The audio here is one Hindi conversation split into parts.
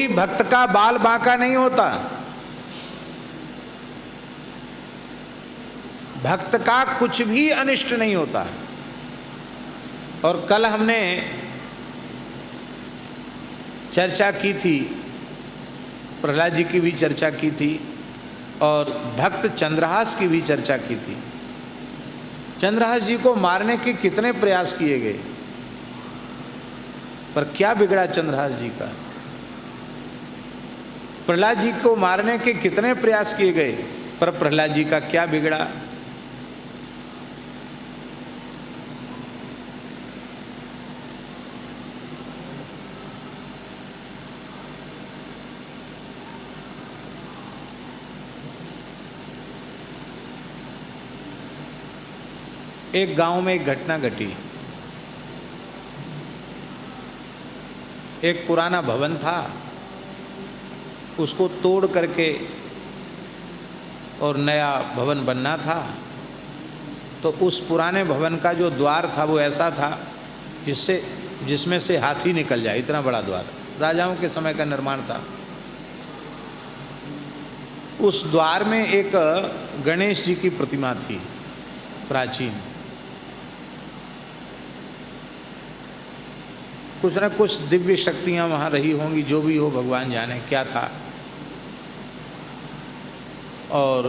भी भक्त का बाल बांका नहीं होता। भक्त का कुछ भी अनिष्ट नहीं होता। और कल हमने चर्चा की थी, प्रहलाद जी की भी चर्चा की थी और भक्त चंद्रहास की भी चर्चा की थी। चंद्रहास जी को मारने के कितने प्रयास किए गए, पर क्या बिगड़ा चंद्रहास जी का। प्रहलाद जी को मारने के कितने प्रयास किए गए, पर प्रहलाद जी का क्या बिगड़ा। एक गांव में एक घटना घटी। एक पुराना भवन था, उसको तोड़ करके और नया भवन बनना था। तो उस पुराने भवन का जो द्वार था वो ऐसा था जिसमें से हाथी निकल जाए, इतना बड़ा द्वार, राजाओं के समय का निर्माण था। उस द्वार में एक गणेश जी की प्रतिमा थी प्राचीन। कुछ न कुछ दिव्य शक्तियां वहाँ रही होंगी, जो भी हो भगवान जाने क्या था। और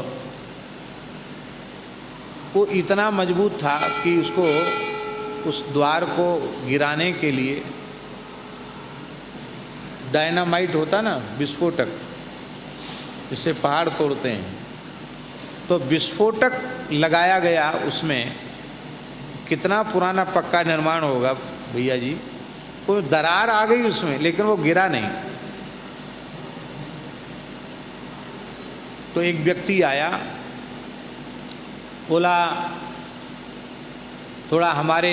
वो इतना मजबूत था कि उसको, उस द्वार को गिराने के लिए डायनामाइट होता ना, विस्फोटक, जिससे पहाड़ तोड़ते हैं, तो विस्फोटक लगाया गया उसमें। कितना पुराना पक्का निर्माण होगा भैया जी, कोई दरार आ गई उसमें, लेकिन वो गिरा नहीं। तो एक व्यक्ति आया, बोला थोड़ा हमारे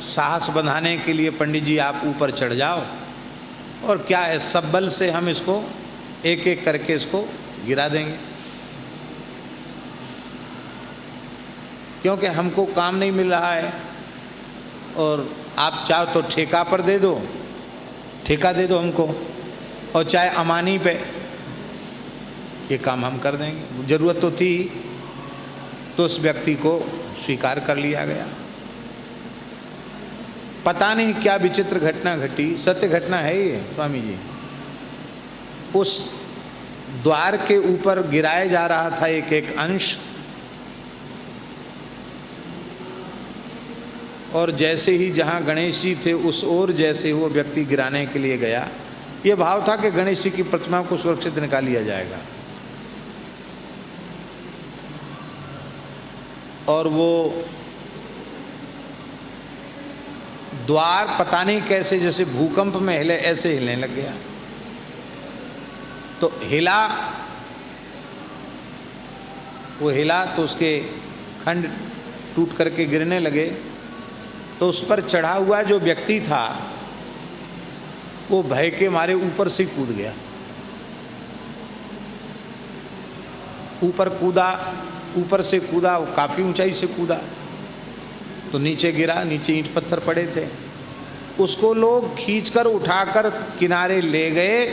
साहस बंधाने के लिए पंडित जी आप ऊपर चढ़ जाओ, और क्या है, सब बल से हम इसको एक एक करके इसको गिरा देंगे, क्योंकि हमको काम नहीं मिल रहा है। और आप चाहो तो ठेका पर दे दो, ठेका दे दो हमको, और चाहे अमानी पे, ये काम हम कर देंगे। ज़रूरत तो थी, तो उस व्यक्ति को स्वीकार कर लिया गया। पता नहीं क्या विचित्र घटना घटी, सत्य घटना है ये स्वामी जी। उस द्वार के ऊपर गिराया जा रहा था एक एक अंश, और जैसे ही जहाँ गणेश जी थे उस ओर जैसे वो व्यक्ति गिराने के लिए गया, ये भाव था कि गणेश जी की प्रतिमा को सुरक्षित निकाल लिया जाएगा। और वो द्वार पता नहीं कैसे, जैसे भूकंप में हिले, ऐसे हिलने लग गया। तो हिला, वो हिला तो उसके खंड टूट करके गिरने लगे। तो उस पर चढ़ा हुआ जो व्यक्ति था वो भय के मारे ऊपर से कूद गया, ऊपर कूदा, ऊपर से कूदा, वो काफ़ी ऊंचाई से कूदा, तो नीचे गिरा, नीचे ईंट पत्थर पड़े थे। उसको लोग खींचकर उठाकर किनारे ले गए।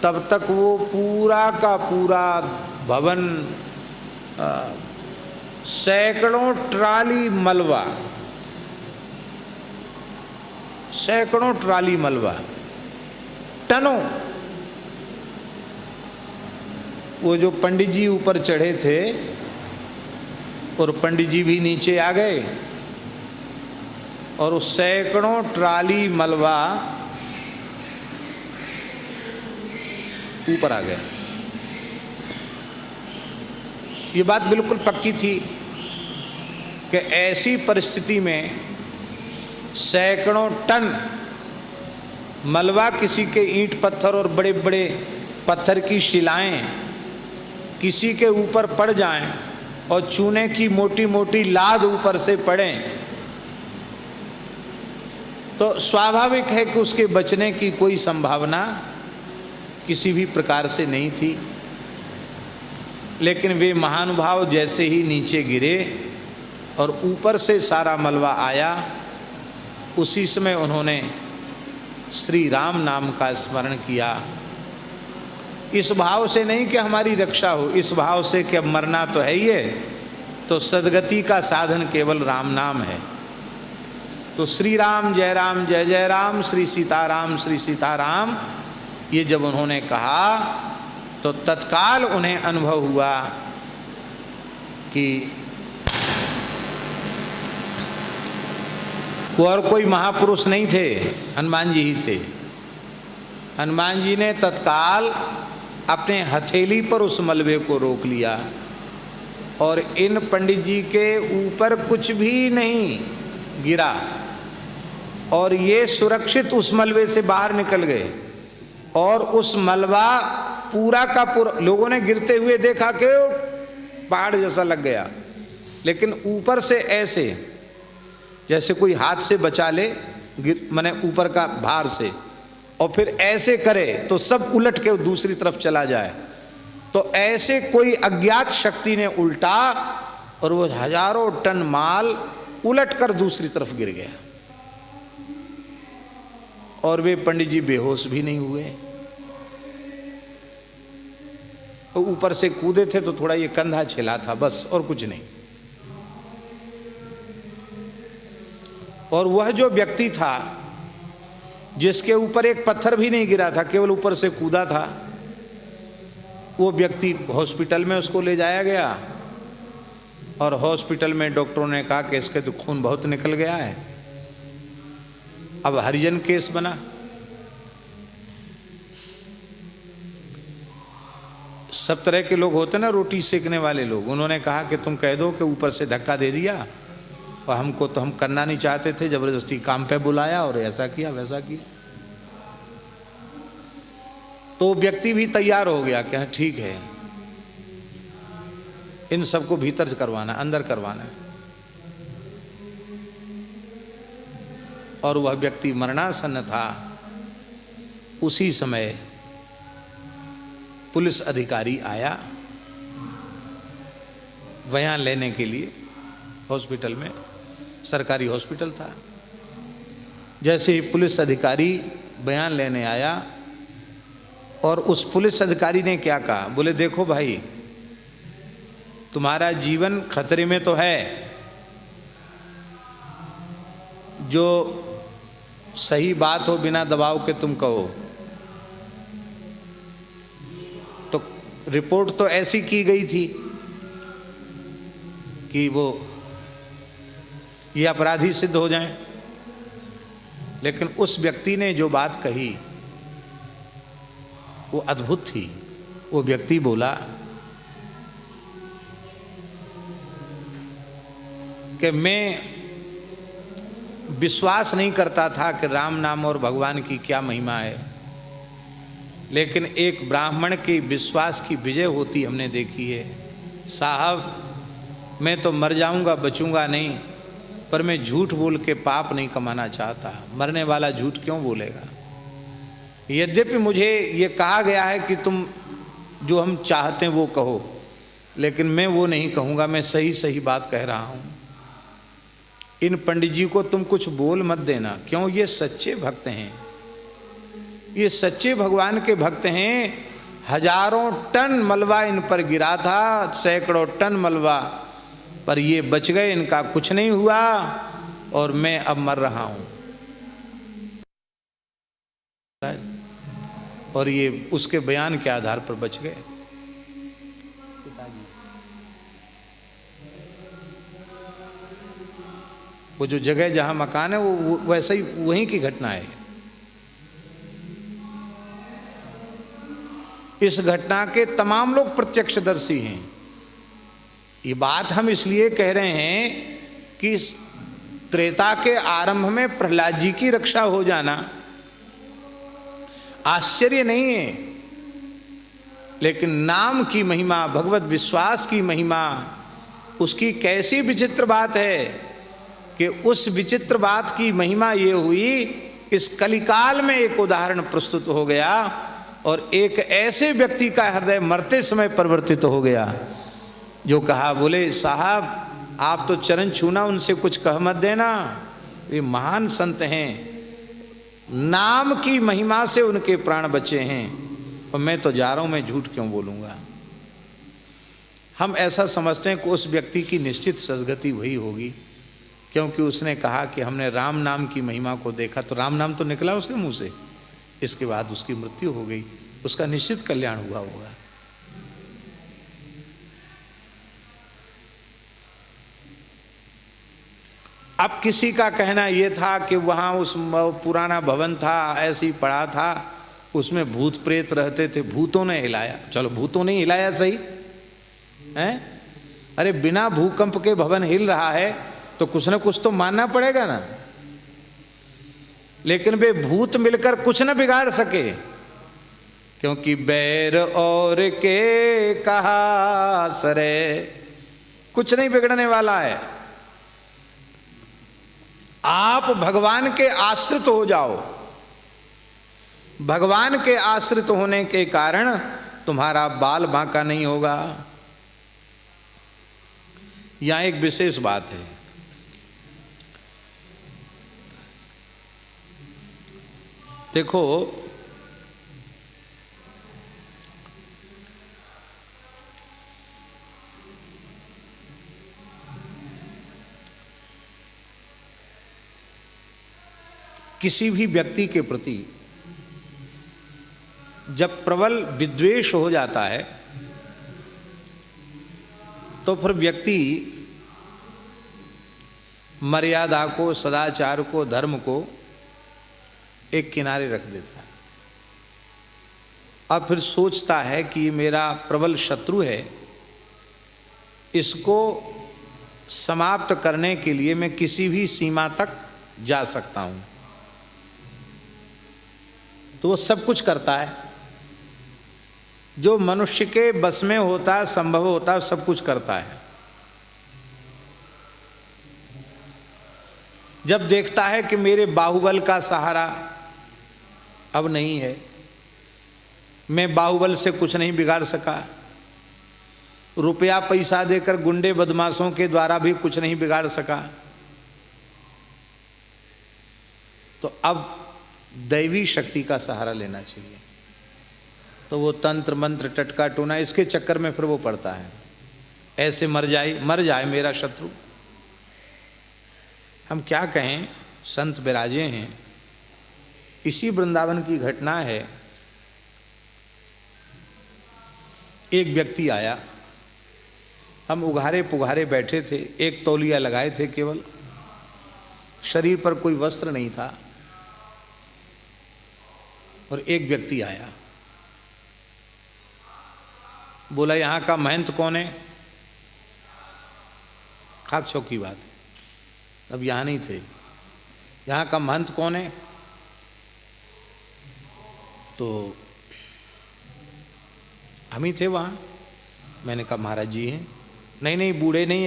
तब तक वो पूरा का पूरा भवन, सैकड़ों ट्राली मलबा, सैकड़ों ट्राली मलबा, टनों। वो जो पंडित जी ऊपर चढ़े थे और पंडित जी भी नीचे आ गए, और उस सैकड़ों ट्राली मलबा ऊपर आ गया। ये बात बिल्कुल पक्की थी कि ऐसी परिस्थिति में सैकड़ों टन मलबा, किसी के ईंट पत्थर और बड़े बड़े पत्थर की शिलाएं किसी के ऊपर पड़ जाएं और चूने की मोटी मोटी लाद ऊपर से पड़ें, तो स्वाभाविक है कि उसके बचने की कोई संभावना किसी भी प्रकार से नहीं थी। लेकिन वे महानुभाव जैसे ही नीचे गिरे और ऊपर से सारा मलबा आया, उसी समय उन्होंने श्री राम नाम का स्मरण किया। इस भाव से नहीं कि हमारी रक्षा हो, इस भाव से कि अब मरना तो है ही है, तो सदगति का साधन केवल राम नाम है। तो श्री राम जय जय राम, श्री सीताराम, ये जब उन्होंने कहा तो तत्काल उन्हें अनुभव हुआ कि वो और कोई महापुरुष नहीं थे, हनुमान जी ही थे। हनुमान जी ने तत्काल अपने हथेली पर उस मलबे को रोक लिया और इन पंडित जी के ऊपर कुछ भी नहीं गिरा और ये सुरक्षित उस मलबे से बाहर निकल गए। और उस मलबा पूरा का पूरा, लोगों ने गिरते हुए देखा कि पहाड़ जैसा लग गया, लेकिन ऊपर से ऐसे जैसे कोई हाथ से बचा ले, माने ऊपर का भार से, और फिर ऐसे करे तो सब उलट के दूसरी तरफ चला जाए। तो ऐसे कोई अज्ञात शक्ति ने उल्टा और वो हजारों टन माल उलट कर दूसरी तरफ गिर गया और वे पंडित जी बेहोश भी नहीं हुए। तो ऊपर से कूदे थे तो थोड़ा ये कंधा छिला था बस, और कुछ नहीं। और वह जो व्यक्ति था जिसके ऊपर एक पत्थर भी नहीं गिरा था, केवल ऊपर से कूदा था, वो व्यक्ति हॉस्पिटल में उसको ले जाया गया और हॉस्पिटल में डॉक्टरों ने कहा कि इसके तो खून बहुत निकल गया है, अब हरिजन केस बना। सब तरह के लोग होते ना, रोटी सेकने वाले लोग, उन्होंने कहा कि तुम कह दो कि ऊपर से धक्का दे दिया और हमको तो हम करना नहीं चाहते थे, जबरदस्ती काम पे बुलाया और ऐसा किया वैसा किया। तो व्यक्ति भी तैयार हो गया कि हाँ ठीक है, इन सबको भीतर करवाना, अंदर करवाना है। और वह व्यक्ति मरणासन्न था। उसी समय पुलिस अधिकारी आया बयान लेने के लिए हॉस्पिटल में, सरकारी हॉस्पिटल था। जैसे ही पुलिस अधिकारी बयान लेने आया और उस पुलिस अधिकारी ने क्या कहा, बोले देखो भाई, तुम्हारा जीवन खतरे में तो है, जो सही बात हो बिना दबाव के तुम कहो। तो रिपोर्ट तो ऐसी की गई थी कि वो ये अपराधी सिद्ध हो जाएं, लेकिन उस व्यक्ति ने जो बात कही वो अद्भुत थी। वो व्यक्ति बोला कि मैं विश्वास नहीं करता था कि राम नाम और भगवान की क्या महिमा है, लेकिन एक ब्राह्मण के विश्वास की विजय होती हमने देखी है। साहब, मैं तो मर जाऊंगा, बचूंगा नहीं, पर मैं झूठ बोल के पाप नहीं कमाना चाहता। मरने वाला झूठ क्यों बोलेगा? यद्यपि मुझे ये कहा गया है कि तुम जो हम चाहते हैं वो कहो, लेकिन मैं वो नहीं कहूँगा, मैं सही सही बात कह रहा हूँ। इन पंडित जी को तुम कुछ बोल मत देना, क्यों? ये सच्चे भक्त हैं, ये सच्चे भगवान के भक्त हैं। हजारों टन मलबा इन पर गिरा था, सैकड़ों टन मलबा, पर ये बच गए, इनका कुछ नहीं हुआ और मैं अब मर रहा हूं। और ये उसके बयान के आधार पर बच गए। वो जो जगह जहां मकान है वो वैसे ही वहीं की घटना है। इस घटना के तमाम लोग प्रत्यक्षदर्शी हैं। ये बात हम इसलिए कह रहे हैं कि त्रेता के आरंभ में प्रहलाद जी की रक्षा हो जाना आश्चर्य नहीं है, लेकिन नाम की महिमा, भगवत विश्वास की महिमा, उसकी कैसी विचित्र बात है कि उस विचित्र बात की महिमा ये हुई, इस कलिकाल में एक उदाहरण प्रस्तुत हो गया और एक ऐसे व्यक्ति का हृदय मरते समय परिवर्तित हो गया जो कहा, बोले साहब आप तो चरण छूना, उनसे कुछ कह मत देना, ये महान संत हैं, नाम की महिमा से उनके प्राण बचे हैं, और मैं तो जा रहा हूं, मैं झूठ क्यों बोलूंगा। हम ऐसा समझते हैं कि उस व्यक्ति की निश्चित सद्गति वही होगी, क्योंकि उसने कहा कि हमने राम नाम की महिमा को देखा, तो राम नाम तो निकला उसके मुंह से, इसके बाद उसकी मृत्यु हो गई, उसका निश्चित कल्याण हुआ होगा। अब किसी का कहना यह था कि वहाँ उस पुराना भवन था, ऐसे ही पड़ा था, उसमें भूत प्रेत रहते थे, भूतों ने हिलाया। चलो भूतों ने हिलाया सही है, अरे बिना भूकंप के भवन हिल रहा है तो कुछ ना कुछ तो मानना पड़ेगा ना। लेकिन वे भूत मिलकर कुछ न बिगाड़ सके, क्योंकि बैर और के कहा सरे, कुछ नहीं बिगड़ने वाला है। आप भगवान के आश्रित हो जाओ, भगवान के आश्रित होने के कारण तुम्हारा बाल बांका नहीं होगा। यहां एक विशेष बात है, देखो किसी भी व्यक्ति के प्रति जब प्रबल विद्वेष हो जाता है तो फिर व्यक्ति मर्यादा को, सदाचार को, धर्म को एक किनारे रख देता है, और फिर सोचता है कि ये मेरा प्रबल शत्रु है, इसको समाप्त करने के लिए मैं किसी भी सीमा तक जा सकता हूं। तो वो सब कुछ करता है जो मनुष्य के बस में होता है, संभव होता है, सब कुछ करता है। जब देखता है कि मेरे बाहुबल का सहारा अब नहीं है, मैं बाहुबल से कुछ नहीं बिगाड़ सका, रुपया पैसा देकर गुंडे बदमाशों के द्वारा भी कुछ नहीं बिगाड़ सका, तो अब दैवी शक्ति का सहारा लेना चाहिए। तो वो तंत्र मंत्र टटका टोना इसके चक्कर में फिर वो पड़ता है, ऐसे मर जाए मेरा शत्रु। हम क्या कहें, संत विराजे हैं, इसी वृंदावन की घटना है। एक व्यक्ति आया, हम उघारे पुघारे बैठे थे, एक तौलिया लगाए थे केवल, शरीर पर कोई वस्त्र नहीं था, और एक व्यक्ति आया, बोला यहाँ का महंत कौन है। खाक शौक की बात है, अब यहाँ नहीं थे, यहाँ का महंत कौन है। तो हम ही थे वहाँ। मैंने कहा महाराज जी हैं। नहीं बूढ़े नहीं,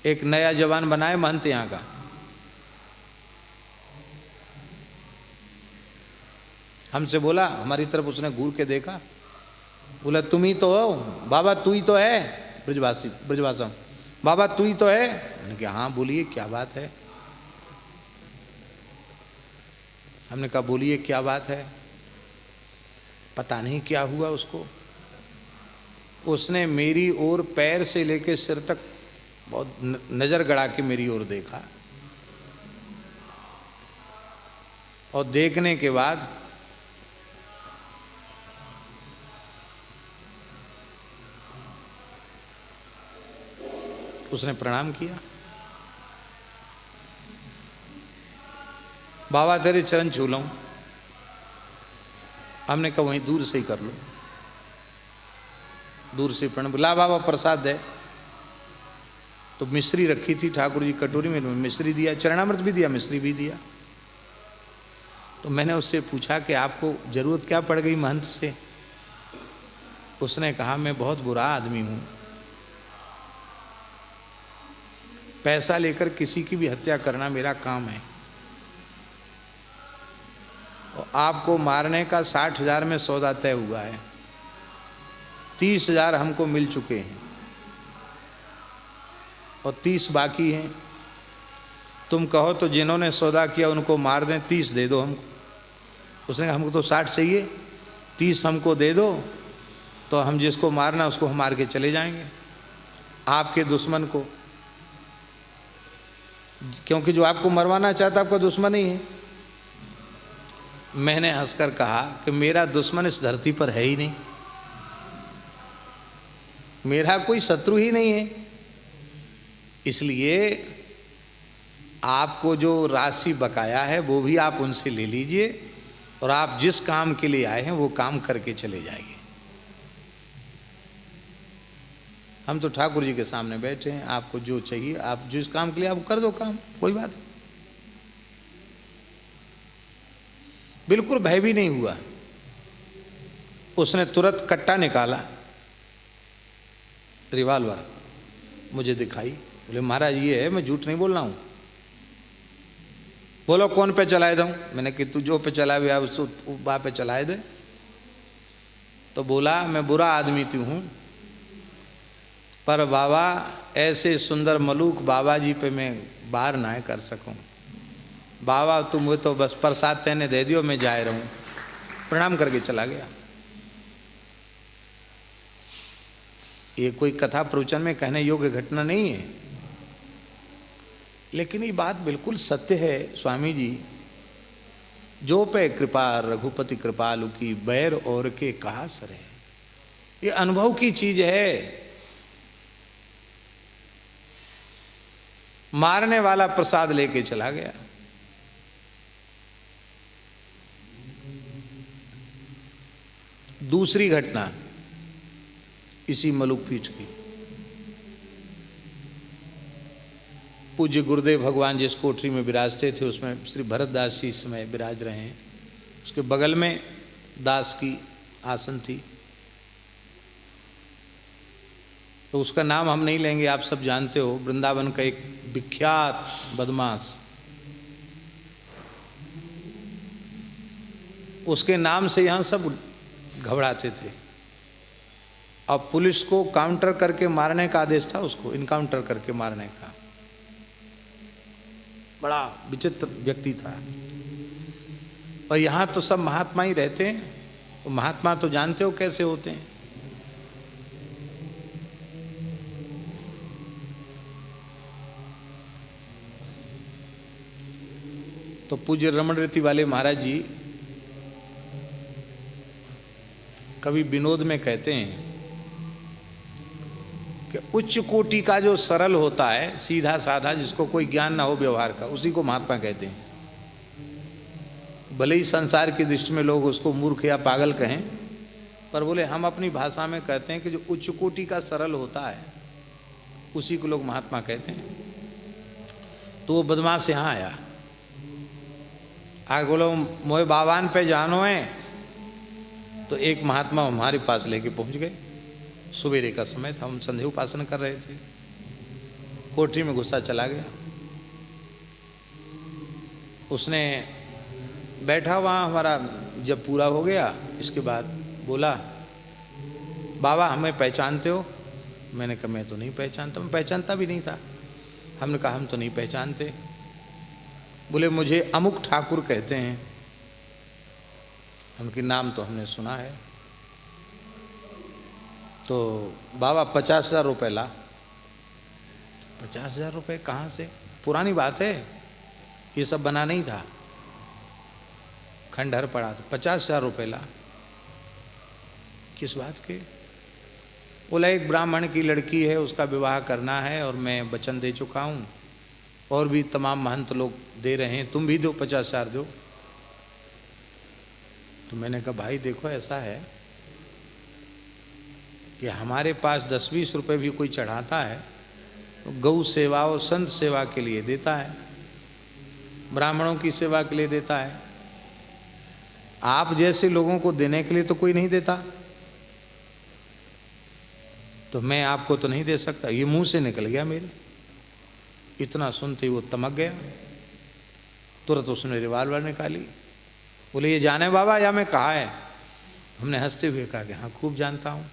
एक नया जवान बनाए महंत यहाँ का। हमसे बोला, हमारी तरफ उसने घूर के देखा, बोला तुम ही तो हो बाबा, तू ही तो है, ब्रजभाषा, बाबा तू ही तो है। मैंने कहा हाँ बोलिए क्या बात है। हमने कहा बोलिए क्या बात है। पता नहीं क्या हुआ उसको, उसने मेरी ओर पैर से लेकर सिर तक बहुत नजर गड़ा के मेरी ओर देखा, और देखने के बाद उसने प्रणाम किया, बाबा तेरे चरण छू लूं। हमने कहा वहीं दूर से ही कर लो, दूर से प्रणाम। ला बाबा प्रसाद दे। तो मिश्री रखी थी ठाकुर जी कटोरी में, मिश्री दिया, चरणामृत भी दिया, मिश्री भी दिया। तो मैंने उससे पूछा कि आपको जरूरत क्या पड़ गई महंत से। उसने कहा मैं बहुत बुरा आदमी हूं, पैसा लेकर किसी की भी हत्या करना मेरा काम है, और आपको मारने का 60,000 में सौदा तय हुआ है, 30,000 हमको मिल चुके हैं और 30 बाकी हैं। तुम कहो तो जिन्होंने सौदा किया उनको मार दें, 30 दे दो हमको। उसने कहा हमको तो 60 चाहिए, 30 हमको दे दो, तो हम जिसको मारना उसको हम मार के चले जाएंगे, आपके दुश्मन को, क्योंकि जो आपको मरवाना चाहता आपका दुश्मन ही है। मैंने हंसकर कहा कि मेरा दुश्मन इस धरती पर है ही नहीं, मेरा कोई शत्रु ही नहीं है, इसलिए आपको जो राशि बकाया है वो भी आप उनसे ले लीजिए और आप जिस काम के लिए आए हैं वो काम करके चले जाइए। हम तो ठाकुर जी के सामने बैठे हैं, आपको जो चाहिए आप जिस काम के लिए आप कर दो काम, कोई बात नहीं। बिल्कुल भय भी नहीं हुआ। उसने तुरंत कट्टा निकाला, रिवाल्वर मुझे दिखाई, बोले महाराज ये है, मैं झूठ नहीं बोल रहा हूं। बोलो कौन पे चलाए दूं? मैंने कि तू जो पे चलाए आप उसको वहां पे चलाए दे। तो बोला मैं बुरा आदमी तू हूं, पर बाबा ऐसे सुंदर मलूक बाबा जी पे मैं बार ना कर सकूं। बाबा तुम वो तो बस प्रसाद तेने दे दियो, मैं जाए रहूं। प्रणाम करके चला गया। ये कोई कथा प्रवचन में कहने योग्य घटना नहीं है, लेकिन ये बात बिल्कुल सत्य है स्वामी जी। जो पे कृपा रघुपति कृपालु की, बैर और के कहा सरे। ये अनुभव की चीज है। मारने वाला प्रसाद लेके चला गया। दूसरी घटना इसी मलुक पीठ की। पूज्य गुरुदेव भगवान जिस कोठरी में विराजते थे उसमें श्री भरतदास जी इस समय विराज रहे हैं। उसके बगल में दास की आसन थी। तो उसका नाम हम नहीं लेंगे, आप सब जानते हो, वृंदावन का एक विख्यात बदमाश। उसके नाम से यहाँ सब घबराते थे। अब पुलिस को काउंटर करके मारने का आदेश था, उसको इनकाउंटर करके मारने का। बड़ा विचित्र व्यक्ति था। और यहाँ तो सब महात्मा ही रहते हैं। तो महात्मा तो जानते हो कैसे होते हैं। तो पूज्य रमण रीति वाले महाराज जी कभी विनोद में कहते हैं कि उच्च कोटि का जो सरल होता है, सीधा साधा, जिसको कोई ज्ञान ना हो व्यवहार का, उसी को महात्मा कहते हैं। भले ही संसार की दृष्टि में लोग उसको मूर्ख या पागल कहें, पर बोले हम अपनी भाषा में कहते हैं कि जो उच्च कोटि का सरल होता है उसी को लोग महात्मा कहते हैं। तो वो बदमाश यहाँ आया, आगे बोलो मोए बावान पे जानो है। तो एक महात्मा हमारे पास लेके पहुंच गए। सवेरे का समय था, हम संध्या उपासना कर रहे थे। कोठरी में गुस्सा चला गया। उसने बैठा वहाँ, हमारा जब पूरा हो गया इसके बाद बोला बाबा हमें पहचानते हो? मैंने कहा मैं तो नहीं पहचानता। मैं पहचानता भी नहीं था। हमने कहा हम तो नहीं पहचानते। बोले मुझे अमुक ठाकुर कहते हैं। उनके नाम तो हमने सुना है। तो बाबा 50,000 रुपये ला। 50,000 रुपये कहाँ से? पुरानी बात है, ये सब बना नहीं था, खंडहर पड़ा था। 50,000 रुपये ला। किस बात के? बोला एक ब्राह्मण की लड़की है, उसका विवाह करना है और मैं वचन दे चुका हूँ, और भी तमाम महंत लोग दे रहे हैं, तुम भी दो, 50,000 दो। तो मैंने कहा भाई देखो ऐसा है कि हमारे पास 10-20 रुपये भी कोई चढ़ाता है तो गौ सेवा और संत सेवा के लिए देता है, ब्राह्मणों की सेवा के लिए देता है। आप जैसे लोगों को देने के लिए तो कोई नहीं देता, तो मैं आपको तो नहीं दे सकता। ये मुंह से निकल गया मेरे। इतना सुनते ही वो तमक गया। तुरंत उसने रिवाल्वर निकाली। बोले ये जाने बाबा या मैं कहा है? हमने हंसते हुए कहा कि हाँ खूब जानता हूँ।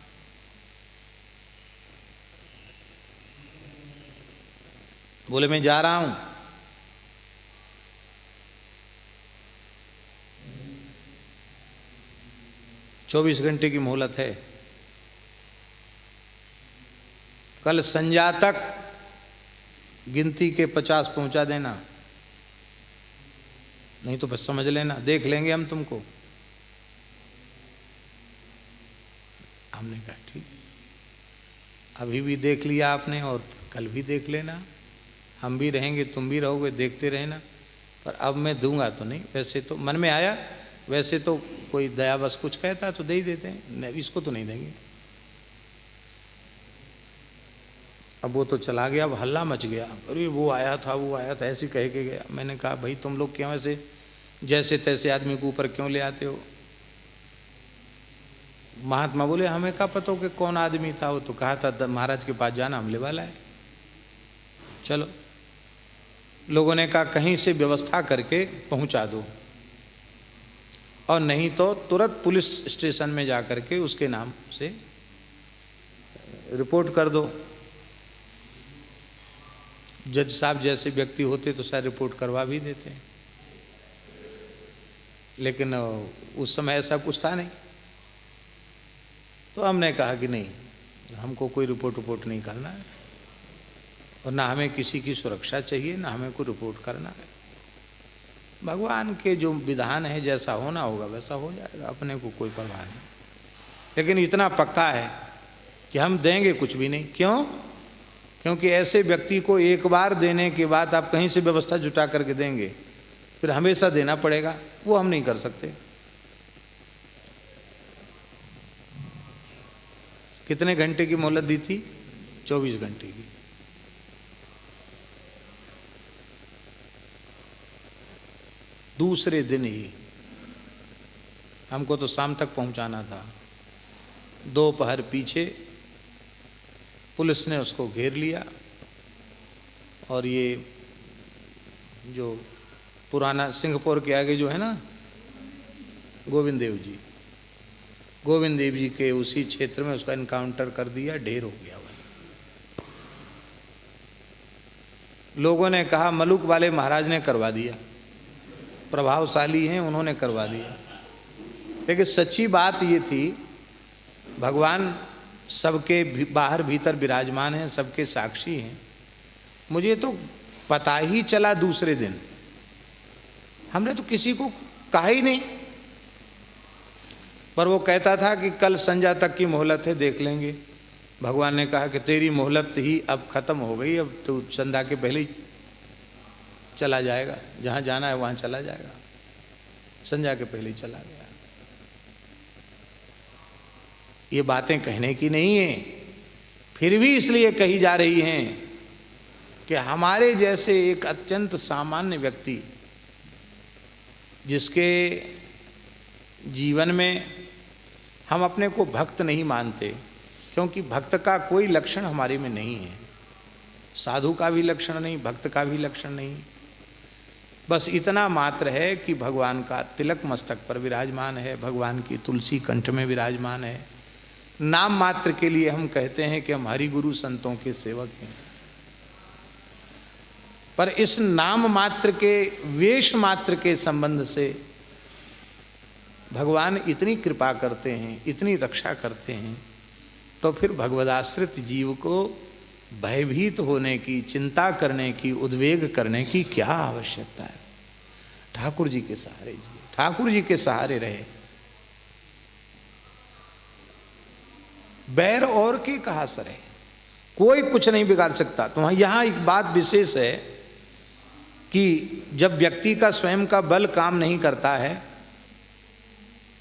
बोले मैं जा रहा हूँ। 24 घंटे की मोहलत है। कल संध्या तक गिनती के 50 पहुंचा देना, नहीं तो बस समझ लेना देख लेंगे हम तुमको। हमने कहा ठीक, अभी भी देख लिया आपने और कल भी देख लेना, हम भी रहेंगे तुम भी रहोगे, देखते रहना। पर अब मैं दूंगा तो नहीं, वैसे तो मन में आया, वैसे तो कोई दया बस कुछ कहता तो दे ही देते हैं, इसको तो नहीं देंगे। अब वो तो चला गया, अब हल्ला मच गया, अरे वो आया था ऐसे कह के गया। मैंने कहा भाई तुम लोग क्यों ऐसे जैसे तैसे आदमी को ऊपर क्यों ले आते हो। महात्मा बोले हमें क्या पता हो कि कौन आदमी था, वो तो कहा था महाराज के पास जाना हमले वाला है। चलो, लोगों ने कहा कहीं से व्यवस्था करके पहुंचा दो, और नहीं तो तुरंत पुलिस स्टेशन में जा करके उसके नाम से रिपोर्ट कर दो। जज साहब जैसे व्यक्ति होते तो शायद रिपोर्ट करवा भी देते, लेकिन उस समय ऐसा कुछ था नहीं। तो हमने कहा कि नहीं, हमको कोई रिपोर्ट नहीं करना है, और ना हमें किसी की सुरक्षा चाहिए, ना हमें कोई रिपोर्ट करना है। भगवान के जो विधान है, जैसा होना होगा वैसा हो जाएगा, अपने को कोई परवाह नहीं। लेकिन इतना पक्का है कि हम देंगे कुछ भी नहीं। क्यों? क्योंकि ऐसे व्यक्ति को एक बार देने के बाद आप कहीं से व्यवस्था जुटा करके देंगे, फिर हमेशा देना पड़ेगा, वो हम नहीं कर सकते। कितने घंटे की मोहलत दी थी? 24 घंटे की। दूसरे दिन ही हमको तो शाम तक पहुंचाना था, दोपहर पीछे पुलिस ने उसको घेर लिया, और ये जो पुराना सिंहपुर के आगे जो है ना गोविंद देव जी के उसी क्षेत्र में उसका इनकाउंटर कर दिया, ढेर हो गया वही। लोगों ने कहा मलुक वाले महाराज ने करवा दिया, प्रभावशाली हैं उन्होंने करवा दिया। लेकिन सच्ची बात ये थी, भगवान सबके बाहर भीतर विराजमान हैं, सबके साक्षी हैं। मुझे तो पता ही चला दूसरे दिन, हमने तो किसी को कहा ही नहीं। पर वो कहता था कि कल संध्या तक की मोहलत है, देख लेंगे। भगवान ने कहा कि तेरी मोहलत ही अब खत्म हो गई, अब तो संध्या के पहले ही चला जाएगा, जहाँ जाना है वहाँ चला जाएगा। संध्या के पहले ही चला गया। ये बातें कहने की नहीं है, फिर भी इसलिए कही जा रही हैं कि हमारे जैसे एक अत्यंत सामान्य व्यक्ति, जिसके जीवन में हम अपने को भक्त नहीं मानते, क्योंकि भक्त का कोई लक्षण हमारे में नहीं है, साधु का भी लक्षण नहीं, भक्त का भी लक्षण नहीं। बस इतना मात्र है कि भगवान का तिलक मस्तक पर विराजमान है, भगवान की तुलसी कंठ में विराजमान है। नाम मात्र के लिए हम कहते हैं कि हम हरि गुरु संतों के सेवक हैं, पर इस नाम मात्र के, वेश मात्र के संबंध से भगवान इतनी कृपा करते हैं, इतनी रक्षा करते हैं, तो फिर भगवदाश्रित जीव को भयभीत होने की, चिंता करने की, उद्वेग करने की क्या आवश्यकता है। ठाकुर जी के सहारे जिए, ठाकुर जी के सहारे रहे। बैर और के कहा सरे, कोई कुछ नहीं बिगाड़ सकता। तो यहाँ एक बात विशेष है कि जब व्यक्ति का स्वयं का बल काम नहीं करता है,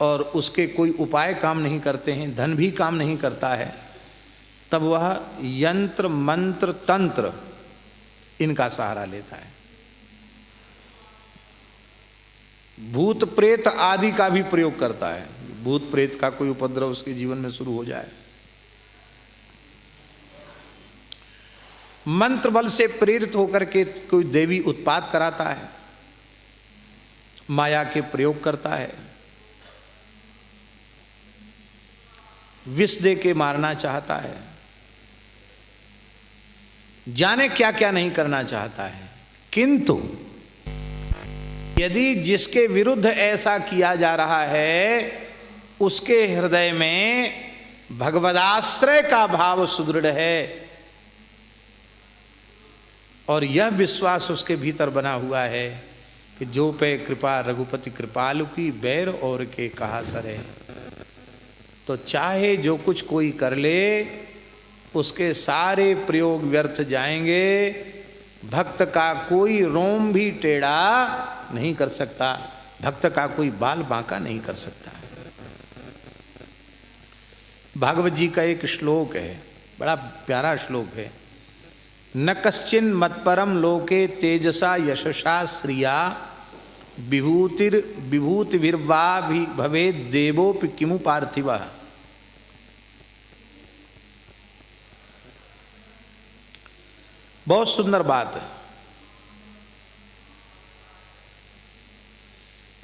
और उसके कोई उपाय काम नहीं करते हैं, धन भी काम नहीं करता है, तब वह यंत्र मंत्र तंत्र इनका सहारा लेता है। भूत प्रेत आदि का भी प्रयोग करता है। भूत प्रेत का कोई उपद्रव उसके जीवन में शुरू हो जाए, मंत्र बल से प्रेरित होकर के कोई देवी उत्पात कराता है, माया के प्रयोग करता है, विष दे के मारना चाहता है, जाने क्या क्या नहीं करना चाहता है। किंतु यदि जिसके विरुद्ध ऐसा किया जा रहा है उसके हृदय में भगवदाश्रय का भाव सुदृढ़ है और यह विश्वास उसके भीतर बना हुआ है कि जो पे कृपा रघुपति कृपालु की, बैर और के कहा सरे। तो चाहे जो कुछ कोई कर ले, उसके सारे प्रयोग व्यर्थ जाएंगे। भक्त का कोई रोम भी टेढ़ा नहीं कर सकता, भक्त का कोई बाल बांका नहीं कर सकता। भागवत जी का एक श्लोक है, बड़ा प्यारा श्लोक है। न कश्चिन मत्परम लोके तेजसा यशसा श्रिया विभूतिर्वा भी भवेद देवोपि किमु पार्थिवः। बहुत सुंदर बात है।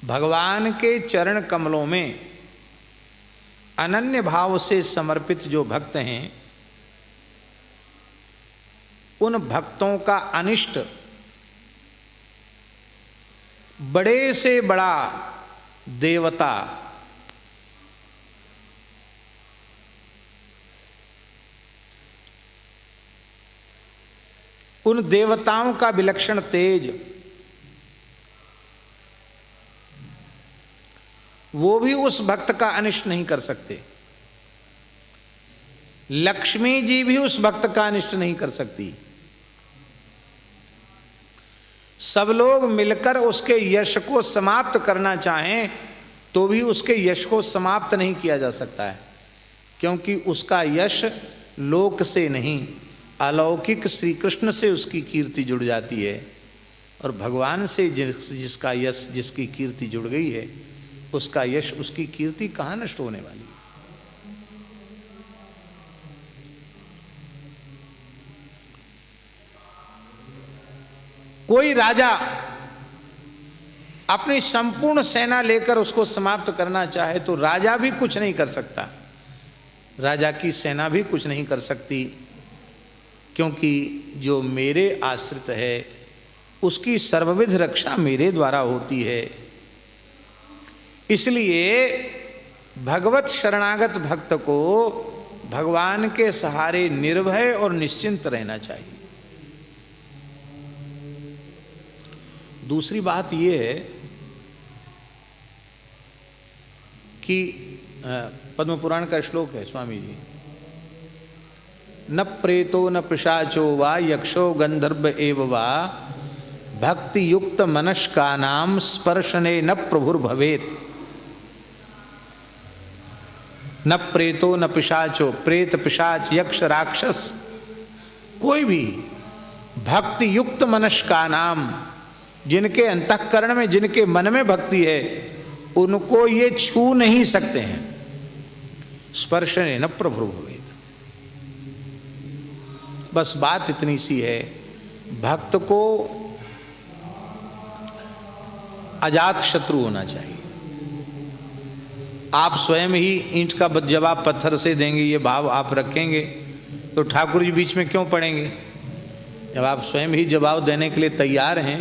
भगवान के चरण कमलों में अनन्य भाव से समर्पित जो भक्त हैं, उन भक्तों का अनिष्ट बड़े से बड़ा देवता उन देवताओं का विलक्षण तेज, वो भी उस भक्त का अनिष्ट नहीं कर सकते। लक्ष्मी जी भी उस भक्त का अनिष्ट नहीं कर सकती। सब लोग मिलकर उसके यश को समाप्त करना चाहें तो भी उसके यश को समाप्त नहीं किया जा सकता है, क्योंकि उसका यश लोक से नहीं, अलौकिक श्री कृष्ण से उसकी कीर्ति जुड़ जाती है। और भगवान से जिसका यश, जिसकी कीर्ति जुड़ गई है, उसका यश, उसकी कीर्ति कहाँ नष्ट होने वाली है। कोई राजा अपनी संपूर्ण सेना लेकर उसको समाप्त करना चाहे तो राजा भी कुछ नहीं कर सकता, राजा की सेना भी कुछ नहीं कर सकती, क्योंकि जो मेरे आश्रित है उसकी सर्वविध रक्षा मेरे द्वारा होती है। इसलिए भगवत शरणागत भक्त को भगवान के सहारे निर्भय और निश्चिंत रहना चाहिए। दूसरी बात यह है कि पद्म पुराण का श्लोक है स्वामी जी, न प्रेतो न पिशाचो वा यक्षो गंधर्व एव वा भक्ति युक्त मनस्कानाम स्पर्शने न प्रभुर्भवेत्। न प्रेतो न पिशाचो, प्रेत पिशाच यक्ष राक्षस कोई भी भक्ति युक्त मनस्कानाम, जिनके अंतःकरण में, जिनके मन में भक्ति है, उनको ये छू नहीं सकते हैं। स्पर्शने न प्रभुर्भवेत्। बस बात इतनी सी है, भक्त को अजात शत्रु होना चाहिए। आप स्वयं ही ईंट का जवाब पत्थर से देंगे, ये भाव आप रखेंगे तो ठाकुर जी बीच में क्यों पड़ेंगे। जब आप स्वयं ही जवाब देने के लिए तैयार हैं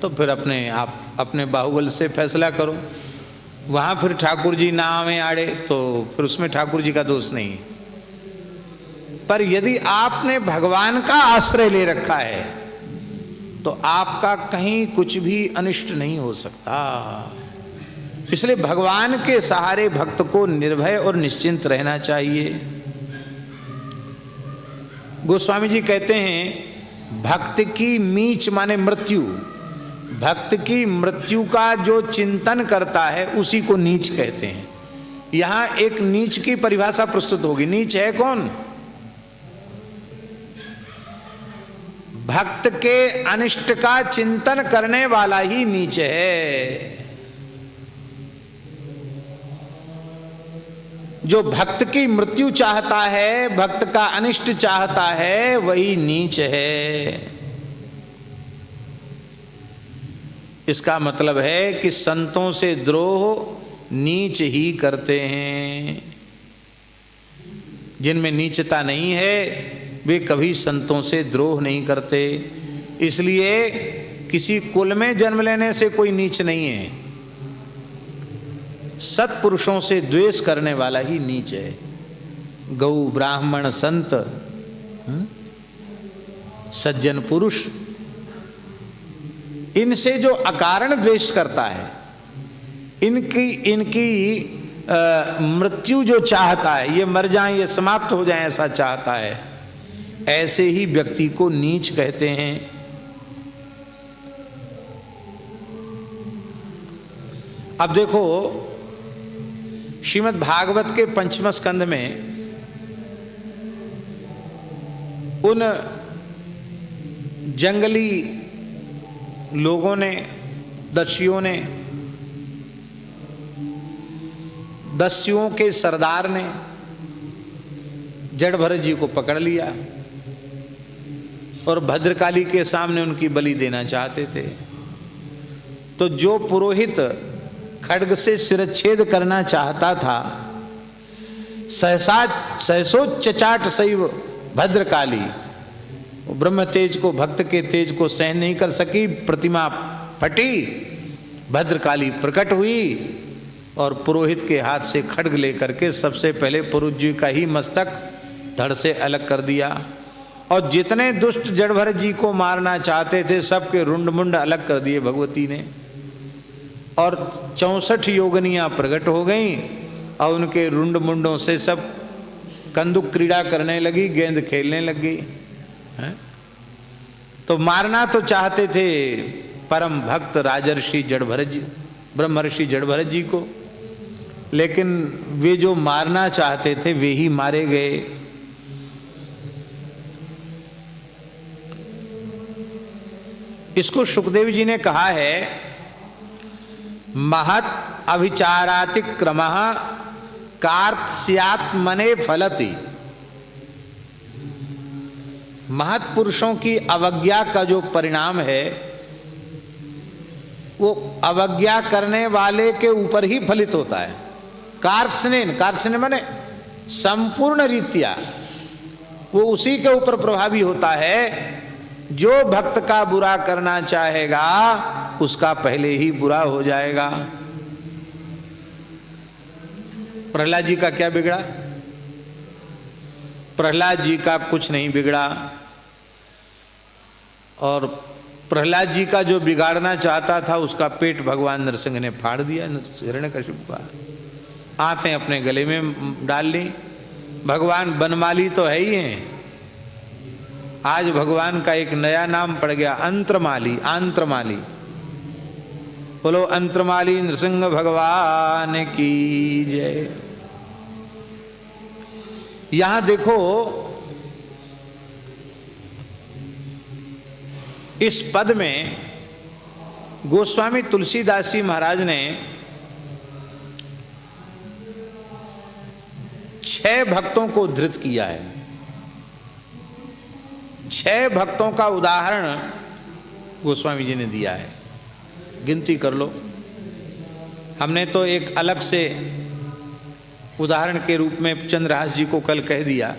तो फिर आप अपने बाहुबल से फैसला करो। वहाँ फिर ठाकुर जी ना आवे आड़े तो फिर उसमें ठाकुर जी का दोष नहीं है। पर यदि आपने भगवान का आश्रय ले रखा है तो आपका कहीं कुछ भी अनिष्ट नहीं हो सकता। इसलिए भगवान के सहारे भक्त को निर्भय और निश्चिंत रहना चाहिए। गोस्वामी जी कहते हैं, भक्त की मीच माने मृत्यु, भक्त की मृत्यु का जो चिंतन करता है उसी को नीच कहते हैं। यहां एक नीच की परिभाषा प्रस्तुत होगी। नीच है कौन? भक्त के अनिष्ट का चिंतन करने वाला ही नीच है। जो भक्त की मृत्यु चाहता है, भक्त का अनिष्ट चाहता है, वही नीच है। इसका मतलब है कि संतों से द्रोह नीच ही करते हैं। जिनमें नीचता नहीं है वे कभी संतों से द्रोह नहीं करते। इसलिए किसी कुल में जन्म लेने से कोई नीच नहीं है। सत्पुरुषों से द्वेष करने वाला ही नीच है। गौ ब्राह्मण संत सज्जन पुरुष, इनसे जो अकारण द्वेष करता है, इनकी मृत्यु जो चाहता है, ये मर जाएं, ये समाप्त हो जाएं, ऐसा चाहता है, ऐसे ही व्यक्ति को नीच कहते हैं। अब देखो श्रीमद् भागवत के पंचम स्कंद में उन जंगली लोगों ने, दस्युओं ने, दस्युओं के सरदार ने जड़भरत जी को पकड़ लिया और भद्रकाली के सामने उनकी बलि देना चाहते थे। तो जो पुरोहित खड्ग से शिरच्छेद करना चाहता था, सहसोच्चाट सैव भद्रकाली, ब्रह्म तेज को, भक्त के तेज को सहन नहीं कर सकी, प्रतिमा फटी, भद्रकाली प्रकट हुई और पुरोहित के हाथ से खड्ग लेकर के सबसे पहले पुरुष जी का ही मस्तक धड़ से अलग कर दिया और जितने दुष्ट जड़भरत जी को मारना चाहते थे सबके रुंड मुंड अलग कर दिए भगवती ने। और 64 योगनियां प्रकट हो गईं और उनके रुंड मुंडों से सब कंदुक क्रीड़ा करने लगी, गेंद खेलने लगी। तो मारना तो चाहते थे परम भक्त राजर्षि जड़भरत जी, ब्रह्मर्षि जड़भरत जी को, लेकिन वे जो मारना चाहते थे वे ही मारे गए। इसको सुखदेव जी ने कहा है, महत् अभिचारातिक्रमः कार्त्स्यात्मने फलति। महत् पुरुषों की अवज्ञा का जो परिणाम है वो अवज्ञा करने वाले के ऊपर ही फलित होता है। कार्त्स्येन माने संपूर्ण रीत्या वो उसी के ऊपर प्रभावी होता है। जो भक्त का बुरा करना चाहेगा उसका पहले ही बुरा हो जाएगा। प्रहलाद जी का क्या बिगड़ा? प्रहलाद जी का कुछ नहीं बिगड़ा। और प्रहलाद जी का जो बिगाड़ना चाहता था उसका पेट भगवान नरसिंह ने फाड़ दिया, हिरण्यकशिपु का। आते अपने गले में डाल ली। भगवान बनमाली तो है ही हैं। आज भगवान का एक नया नाम पड़ गया, अंतरमाली। आंत्रमाली। बोलो अंतरमाली नृसिंह भगवान की जय। यहां देखो इस पद में गोस्वामी तुलसीदास जी महाराज ने 6 भक्तों को धृत किया है। 6 भक्तों का उदाहरण गोस्वामी जी ने दिया है। गिनती कर लो। हमने तो एक अलग से उदाहरण के रूप में चंद्रहास जी को कल कह दिया,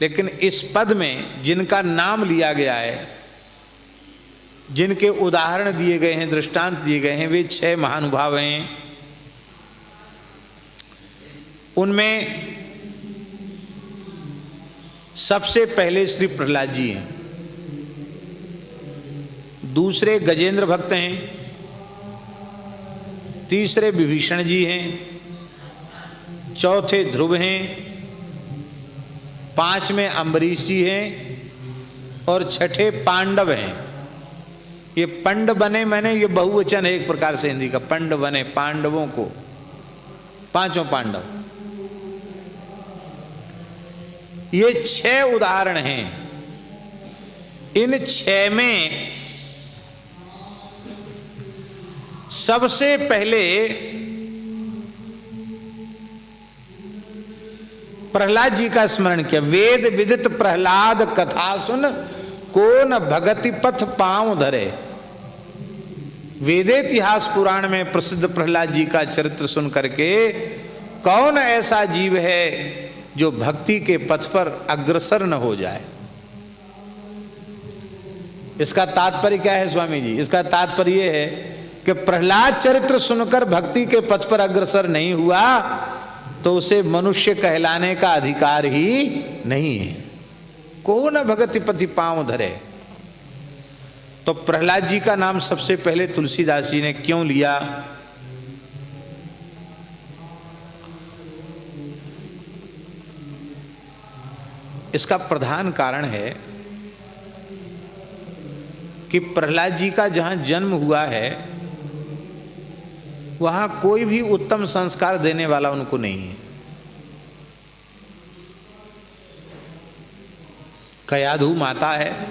लेकिन इस पद में जिनका नाम लिया गया है, जिनके उदाहरण दिए गए हैं, दृष्टांत दिए गए हैं, वे 6 महानुभाव हैं। उनमें सबसे पहले श्री प्रहलाद जी हैं, दूसरे गजेंद्र भक्त हैं, तीसरे विभीषण जी हैं, चौथे ध्रुव हैं, 5वें अम्बरीश जी हैं और 6ठे पांडव हैं। ये पंड बने, मैंने ये बहुवचन है एक प्रकार से हिंदी का। पंड बने पांडवों को, 5 पांडव। ये 6 उदाहरण हैं। इन 6 में सबसे पहले प्रहलाद जी का स्मरण किया। वेद विदित प्रहलाद कथा सुन, कौन भगति पथ पांव धरे। वेदेतिहास पुराण में प्रसिद्ध प्रहलाद जी का चरित्र सुन करके कौन ऐसा जीव है जो भक्ति के पथ पर अग्रसर न हो जाए। इसका तात्पर्य क्या है स्वामी जी? इसका तात्पर्य यह है कि प्रहलाद चरित्र सुनकर भक्ति के पथ पर अग्रसर नहीं हुआ तो उसे मनुष्य कहलाने का अधिकार ही नहीं है। को न भगति पति पांव धरे। तो प्रहलाद जी का नाम सबसे पहले तुलसीदास जी ने क्यों लिया? इसका प्रधान कारण है कि प्रहलाद जी का जहां जन्म हुआ है वहां कोई भी उत्तम संस्कार देने वाला उनको नहीं है। कयाधु माता है,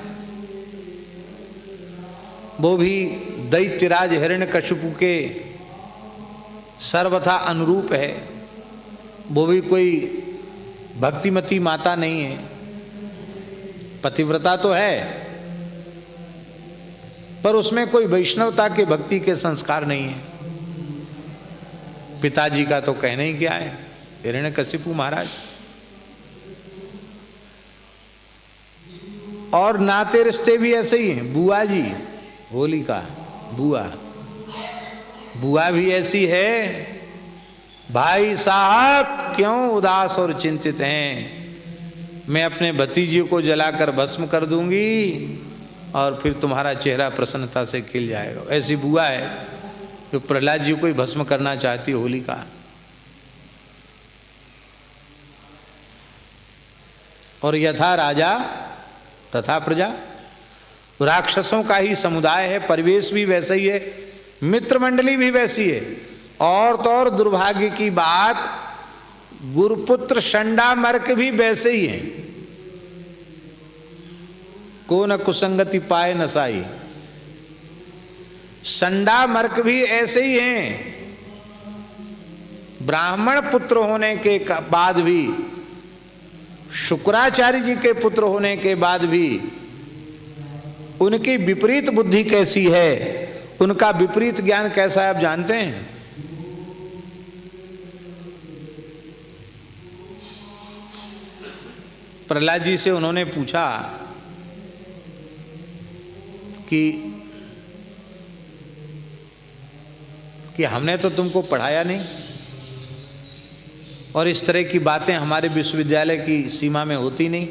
वो भी दैत्यराज हिरण्यकशिपु के सर्वथा अनुरूप है, वो भी कोई भक्तिमती माता नहीं है, पतिव्रता तो है पर उसमें कोई वैष्णवता के भक्ति के संस्कार नहीं है। पिताजी का तो कहना ही क्या है, हिरण्यकशिपु महाराज। और नाते रिश्ते भी ऐसे ही हैं। बुआ जी, होलिका बुआ, बुआ भी ऐसी है। भाई साहब क्यों उदास और चिंतित हैं? मैं अपने भतीजे को जलाकर भस्म कर दूंगी और फिर तुम्हारा चेहरा प्रसन्नता से खिल जाएगा। ऐसी बुआ है जो प्रहलाद जी को ही भस्म करना चाहती है, होलिका। और यथा राजा तथा प्रजा, राक्षसों का ही समुदाय है, परिवेश भी वैसा ही है, मित्र मंडली भी वैसी है। और तो और दुर्भाग्य की बात, गुरुपुत्र षंडामर्क भी वैसे ही हैं। को न कुसंगति पाए नसाई, षंडामर्क भी ऐसे ही हैं। ब्राह्मण पुत्र होने के बाद भी, शुक्राचार्य जी के पुत्र होने के बाद भी उनकी विपरीत बुद्धि कैसी है, उनका विपरीत ज्ञान कैसा है आप जानते हैं? प्रहलाद जी से उन्होंने पूछा कि हमने तो तुमको पढ़ाया नहीं और इस तरह की बातें हमारे विश्वविद्यालय की सीमा में होती नहीं,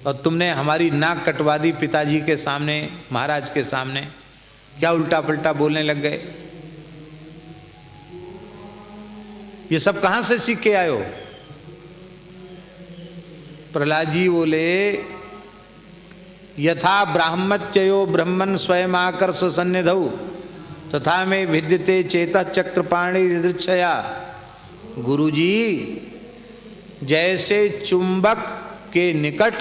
और तुमने हमारी नाक कटवा दी पिताजी के सामने, महाराज के सामने, क्या उल्टा पलटा बोलने लग गए? ये सब कहां से सीख के आए हो? प्रहलाद जी बोले, यथा ब्राह्मच्यो ब्रह्मन् स्वयं आकर्ष सन्निधौ तथा में विद्यते चेतः चक्रपाणी दृक्षया। गुरुजी, जैसे चुंबक के निकट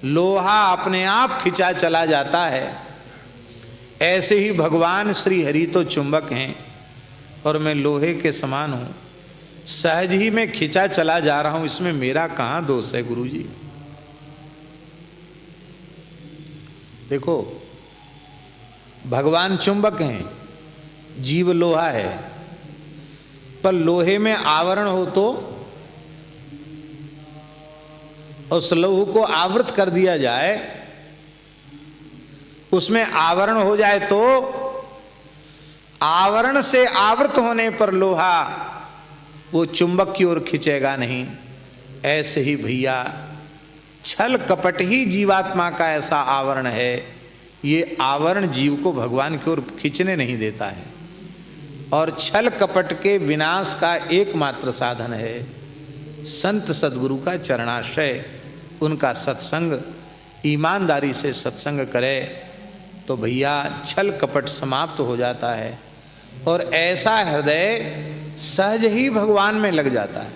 लोहा अपने आप खिंचा चला जाता है, ऐसे ही भगवान श्री हरि तो चुंबक हैं और मैं लोहे के समान हूं। सहज ही मैं खिंचा चला जा रहा हूं, इसमें मेरा कहां दोष है गुरुजी? देखो, भगवान चुंबक हैं, जीव लोहा है, पर लोहे में आवरण हो तो उस लोहे को आवृत कर दिया जाए, उसमें आवरण हो जाए तो आवरण से आवृत होने पर लोहा वो चुंबक की ओर खींचेगा नहीं। ऐसे ही भैया छल कपट ही जीवात्मा का ऐसा आवरण है, ये आवरण जीव को भगवान की ओर खींचने नहीं देता है। और छल कपट के विनाश का एकमात्र साधन है संत सद्गुरु का चरणाश्रय, उनका सत्संग। ईमानदारी से सत्संग करे तो भैया छल कपट समाप्त हो जाता है और ऐसा हृदय सहज ही भगवान में लग जाता है।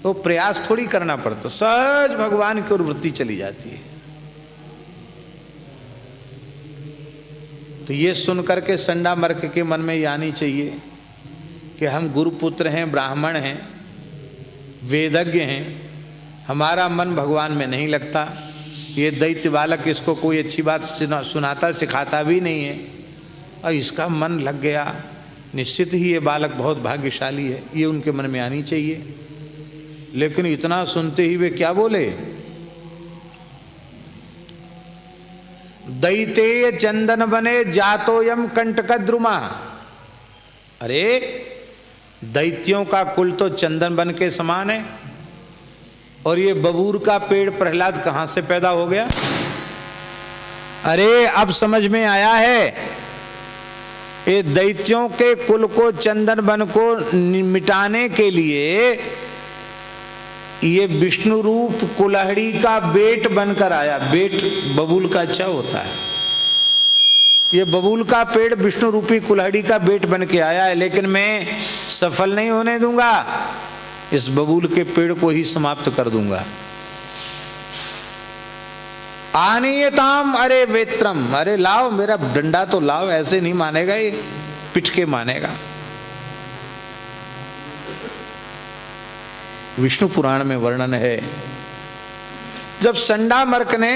तो प्रयास थोड़ी करना पड़ता, सहज भगवान की ओर वृत्ति चली जाती है। तो ये सुन करके षंडामर्क के मन में ये आनी चाहिए कि हम गुरुपुत्र हैं, ब्राह्मण हैं, वेदज्ञ हैं, हमारा मन भगवान में नहीं लगता। ये दैत्य बालक इसको कोई अच्छी बात सुनाता सिखाता भी नहीं है और इसका मन लग गया, निश्चित ही ये बालक बहुत भाग्यशाली है, ये उनके मन में आनी चाहिए। लेकिन इतना सुनते ही वे क्या बोले, दैतेय चंदन बने जातोयम कंटकद्रुमा। अरे दैत्यों का कुल तो चंदन बन के समान है, और ये बबूर का पेड़ प्रहलाद कहां से पैदा हो गया? अरे अब समझ में आया है, ये दैत्यों के कुल को चंदन बन को मिटाने के लिए ये विष्णु रूप कुल्हड़ी का बेट बनकर आया। बेट बबूल का अच्छा होता है। ये बबूल का पेड़ विष्णु रूपी कुल्हड़ी का बेट बन के आया है, लेकिन मैं सफल नहीं होने दूंगा, इस बबूल के पेड़ को ही समाप्त कर दूंगा। आनीयताम अरे वेत्रम, अरे लाओ मेरा डंडा तो लाओ, ऐसे नहीं मानेगा, ये पिट के मानेगा। विष्णु पुराण में वर्णन है, जब संडामर्क ने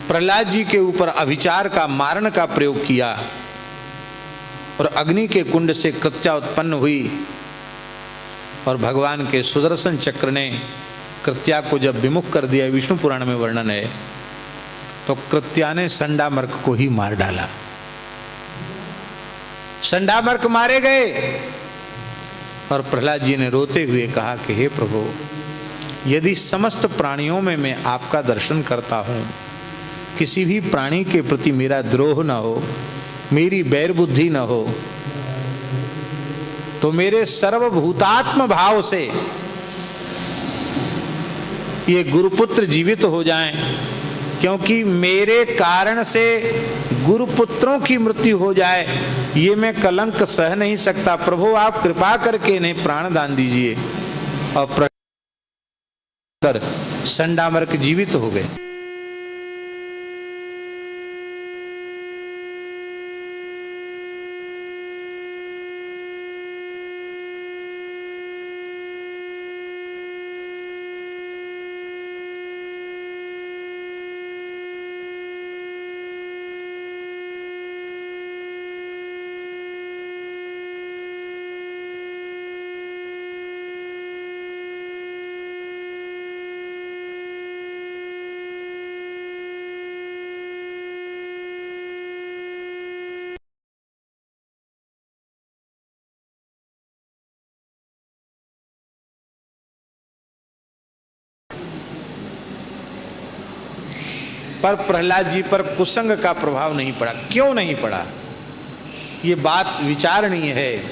प्रहलाद जी के ऊपर अभिचार का मारण का प्रयोग किया और अग्नि के कुंड से कृत्या उत्पन्न हुई, और भगवान के सुदर्शन चक्र ने कृत्या को जब विमुख कर दिया, विष्णु पुराण में वर्णन है, तो कृत्या ने संडामर्क को ही मार डाला। संडामर्क मारे गए, और प्रहलाद जी ने रोते हुए कहा कि हे प्रभु, यदि समस्त प्राणियों में मैं आपका दर्शन करता हूं, किसी भी प्राणी के प्रति मेरा द्रोह न हो, मेरी बैर बुद्धि न हो, तो मेरे सर्वभूतात्म भाव से ये गुरुपुत्र जीवित हो जाएं, क्योंकि मेरे कारण से गुरुपुत्रों की मृत्यु हो जाए, ये मैं कलंक सह नहीं सकता। प्रभु आप कृपा करके इन्हें प्राण दान दीजिए। और कर संडामर्क जीवित हो गए। पर प्रहलाद जी पर कुसंग का प्रभाव नहीं पड़ा। क्यों नहीं पड़ा, ये बात विचारणीय है,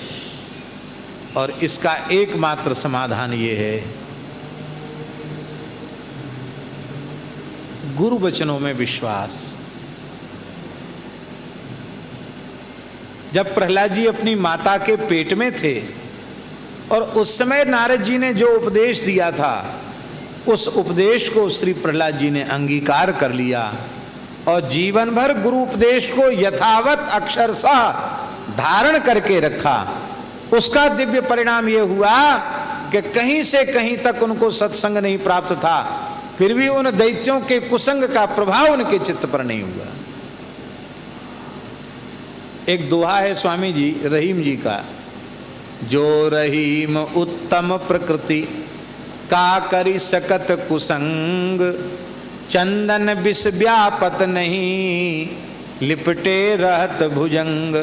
और इसका एकमात्र समाधान ये है, गुरु वचनों में विश्वास। जब प्रहलाद जी अपनी माता के पेट में थे, और उस समय नारद जी ने जो उपदेश दिया था, उस उपदेश को श्री प्रहलाद जी ने अंगीकार कर लिया, और जीवन भर गुरु उपदेश को यथावत अक्षरशः धारण करके रखा। उसका दिव्य परिणाम यह हुआ कि कहीं से कहीं तक उनको सत्संग नहीं प्राप्त था, फिर भी उन दैत्यों के कुसंग का प्रभाव उनके चित्त पर नहीं हुआ। एक दोहा है स्वामी जी रहीम जी का, जो रहीम उत्तम प्रकृति का करी सकत कुसंग, चंदन विष व्यापत नहीं लिपटे रहत भुजंग।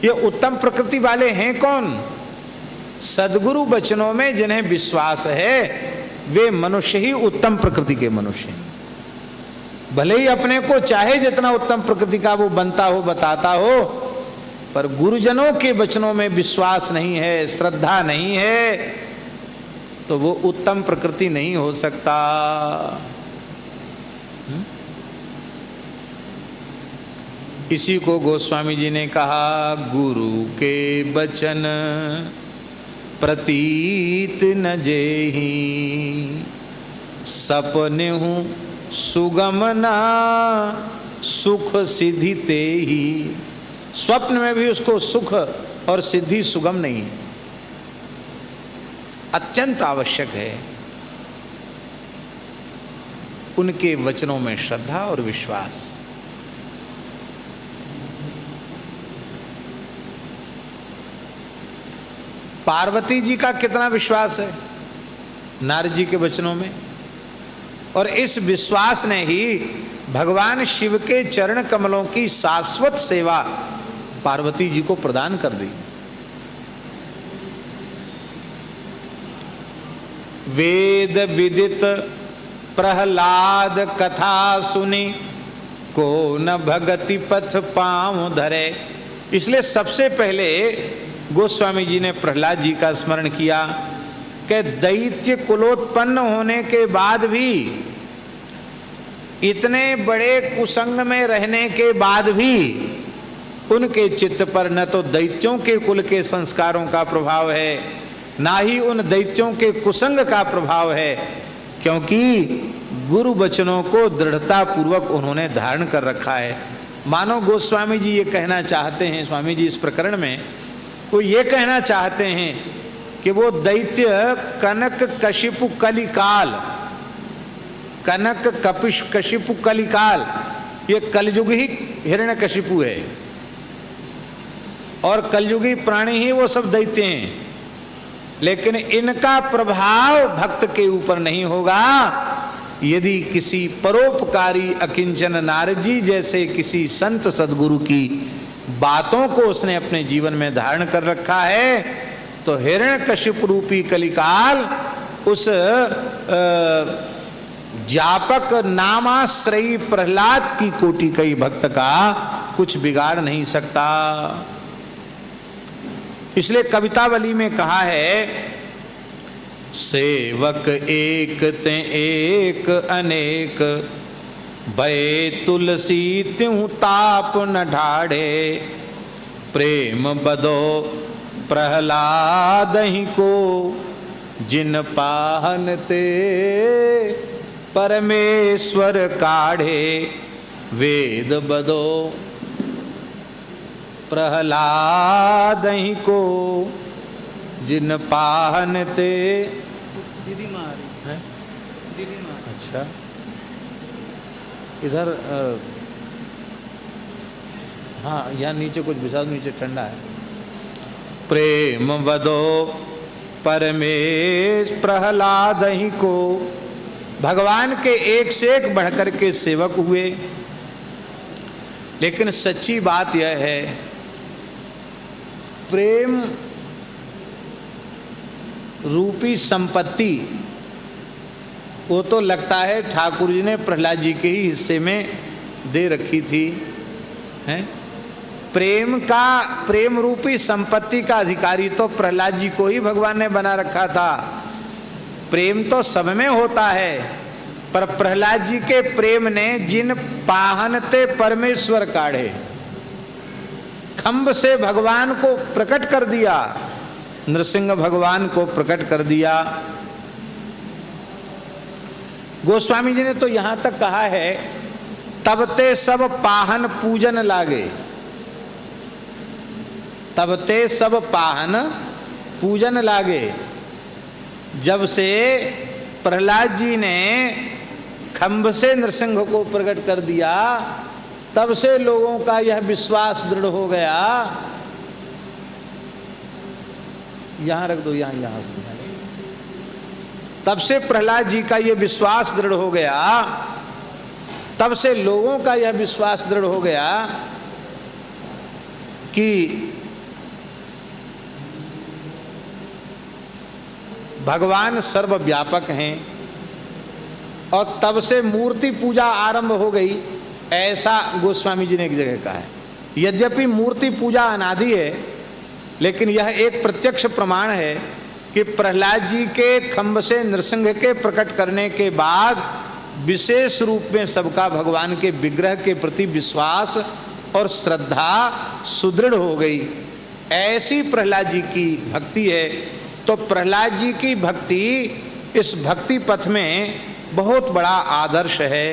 ये उत्तम प्रकृति वाले हैं कौन? सदगुरु वचनों में जिन्हें विश्वास है, वे मनुष्य ही उत्तम प्रकृति के मनुष्य हैं। भले ही अपने को चाहे जितना उत्तम प्रकृति का वो बनता हो, बताता हो, पर गुरुजनों के वचनों में विश्वास नहीं है, श्रद्धा नहीं है, तो वो उत्तम प्रकृति नहीं हो सकता। इसी को गोस्वामी जी ने कहा, गुरु के वचन प्रतीत न जेहि, सपने हूँ सुगम ना सुख सिद्धि ते ही। स्वप्न में भी उसको सुख और सिद्धि सुगम नहीं है। अत्यंत आवश्यक है उनके वचनों में श्रद्धा और विश्वास। पार्वती जी का कितना विश्वास है नारद जी के वचनों में? और इस विश्वास ने ही भगवान शिव के चरण कमलों की शाश्वत सेवा पार्वती जी को प्रदान कर दी। वेद विदित प्रहलाद कथा सुनी, को न भगति पथ पांव धरे। इसलिए सबसे पहले गोस्वामी जी ने प्रहलाद जी का स्मरण किया कि दैत्य कुलोत्पन्न होने के बाद भी, इतने बड़े कुसंग में रहने के बाद भी उनके चित्त पर न तो दैत्यों के कुल के संस्कारों का प्रभाव है, ना ही उन दैत्यों के कुसंग का प्रभाव है, क्योंकि गुरु वचनों को दृढ़ता पूर्वक उन्होंने धारण कर रखा है। मानो गोस्वामी जी ये कहना चाहते हैं, स्वामी जी इस प्रकरण में वो ये कहना चाहते हैं कि वो दैत्य कनक कशिपु कलिकाल, कनक कपिश कशिपु कलिकाल, ये कलयुग ही हिरण्यकशिपु है और कलयुगी प्राणी ही वो सब दैत्य हैं, लेकिन इनका प्रभाव भक्त के ऊपर नहीं होगा यदि किसी परोपकारी अकिंचन नारद जी जैसे किसी संत सदगुरु की बातों को उसने अपने जीवन में धारण कर रखा है। तो हिरण्यकशिपु रूपी कलिकाल उस जापक नामाश्रयी प्रहलाद की कोटि कई भक्त का कुछ बिगाड़ नहीं सकता। इसलिए कवितावली में कहा है, सेवक एक ते एक अनेक, भय तुलसी त्यों ताप न ढाढ़े, प्रेम बदो प्रहलाद ही को, जिन पाहन ते परमेश्वर काढ़े, वेद बदो प्रहलाद ही को, जिन पाहन ते। दीदी मारी है, दीदी मारी। अच्छा, इधर हाँ, यहाँ नीचे कुछ विशाल, नीचे ठंडा है। प्रेम वदो परमेश प्रहलाद ही को, भगवान के एक से एक बढ़कर के सेवक हुए। लेकिन सच्ची बात यह है, प्रेम रूपी संपत्ति वो तो लगता है ठाकुर जी ने प्रहलाद जी के ही हिस्से में दे रखी थी, हैं? प्रेम रूपी संपत्ति का अधिकारी तो प्रहलाद जी को ही भगवान ने बना रखा था। प्रेम तो सब में होता है, पर प्रहलाद जी के प्रेम ने जिन पाहनते परमेश्वर काढ़े, खंभ से भगवान को प्रकट कर दिया, नृसिंह भगवान को प्रकट कर दिया। गोस्वामी जी ने तो यहां तक कहा है, तब ते सब पाहन पूजन लागे, तब ते सब पाहन पूजन लागे। जब से प्रहलाद जी ने खंभ से नृसिंह को प्रकट कर दिया, तब से लोगों का यह विश्वास दृढ़ हो गया। यहां रख दो, यहां से। तब से प्रहलाद जी का यह विश्वास दृढ़ हो गया, तब से लोगों का यह विश्वास दृढ़ हो गया कि भगवान सर्वव्यापक हैं, और तब से मूर्ति पूजा आरंभ हो गई, ऐसा गोस्वामी जी ने एक जगह कहा है। यद्यपि मूर्ति पूजा अनादि है, लेकिन यह एक प्रत्यक्ष प्रमाण है कि प्रहलाद जी के खंभ से नृसिंह के प्रकट करने के बाद विशेष रूप में सबका भगवान के विग्रह के प्रति विश्वास और श्रद्धा सुदृढ़ हो गई। ऐसी प्रहलाद जी की भक्ति है। तो प्रहलाद जी की भक्ति इस भक्ति पथ में बहुत बड़ा आदर्श है,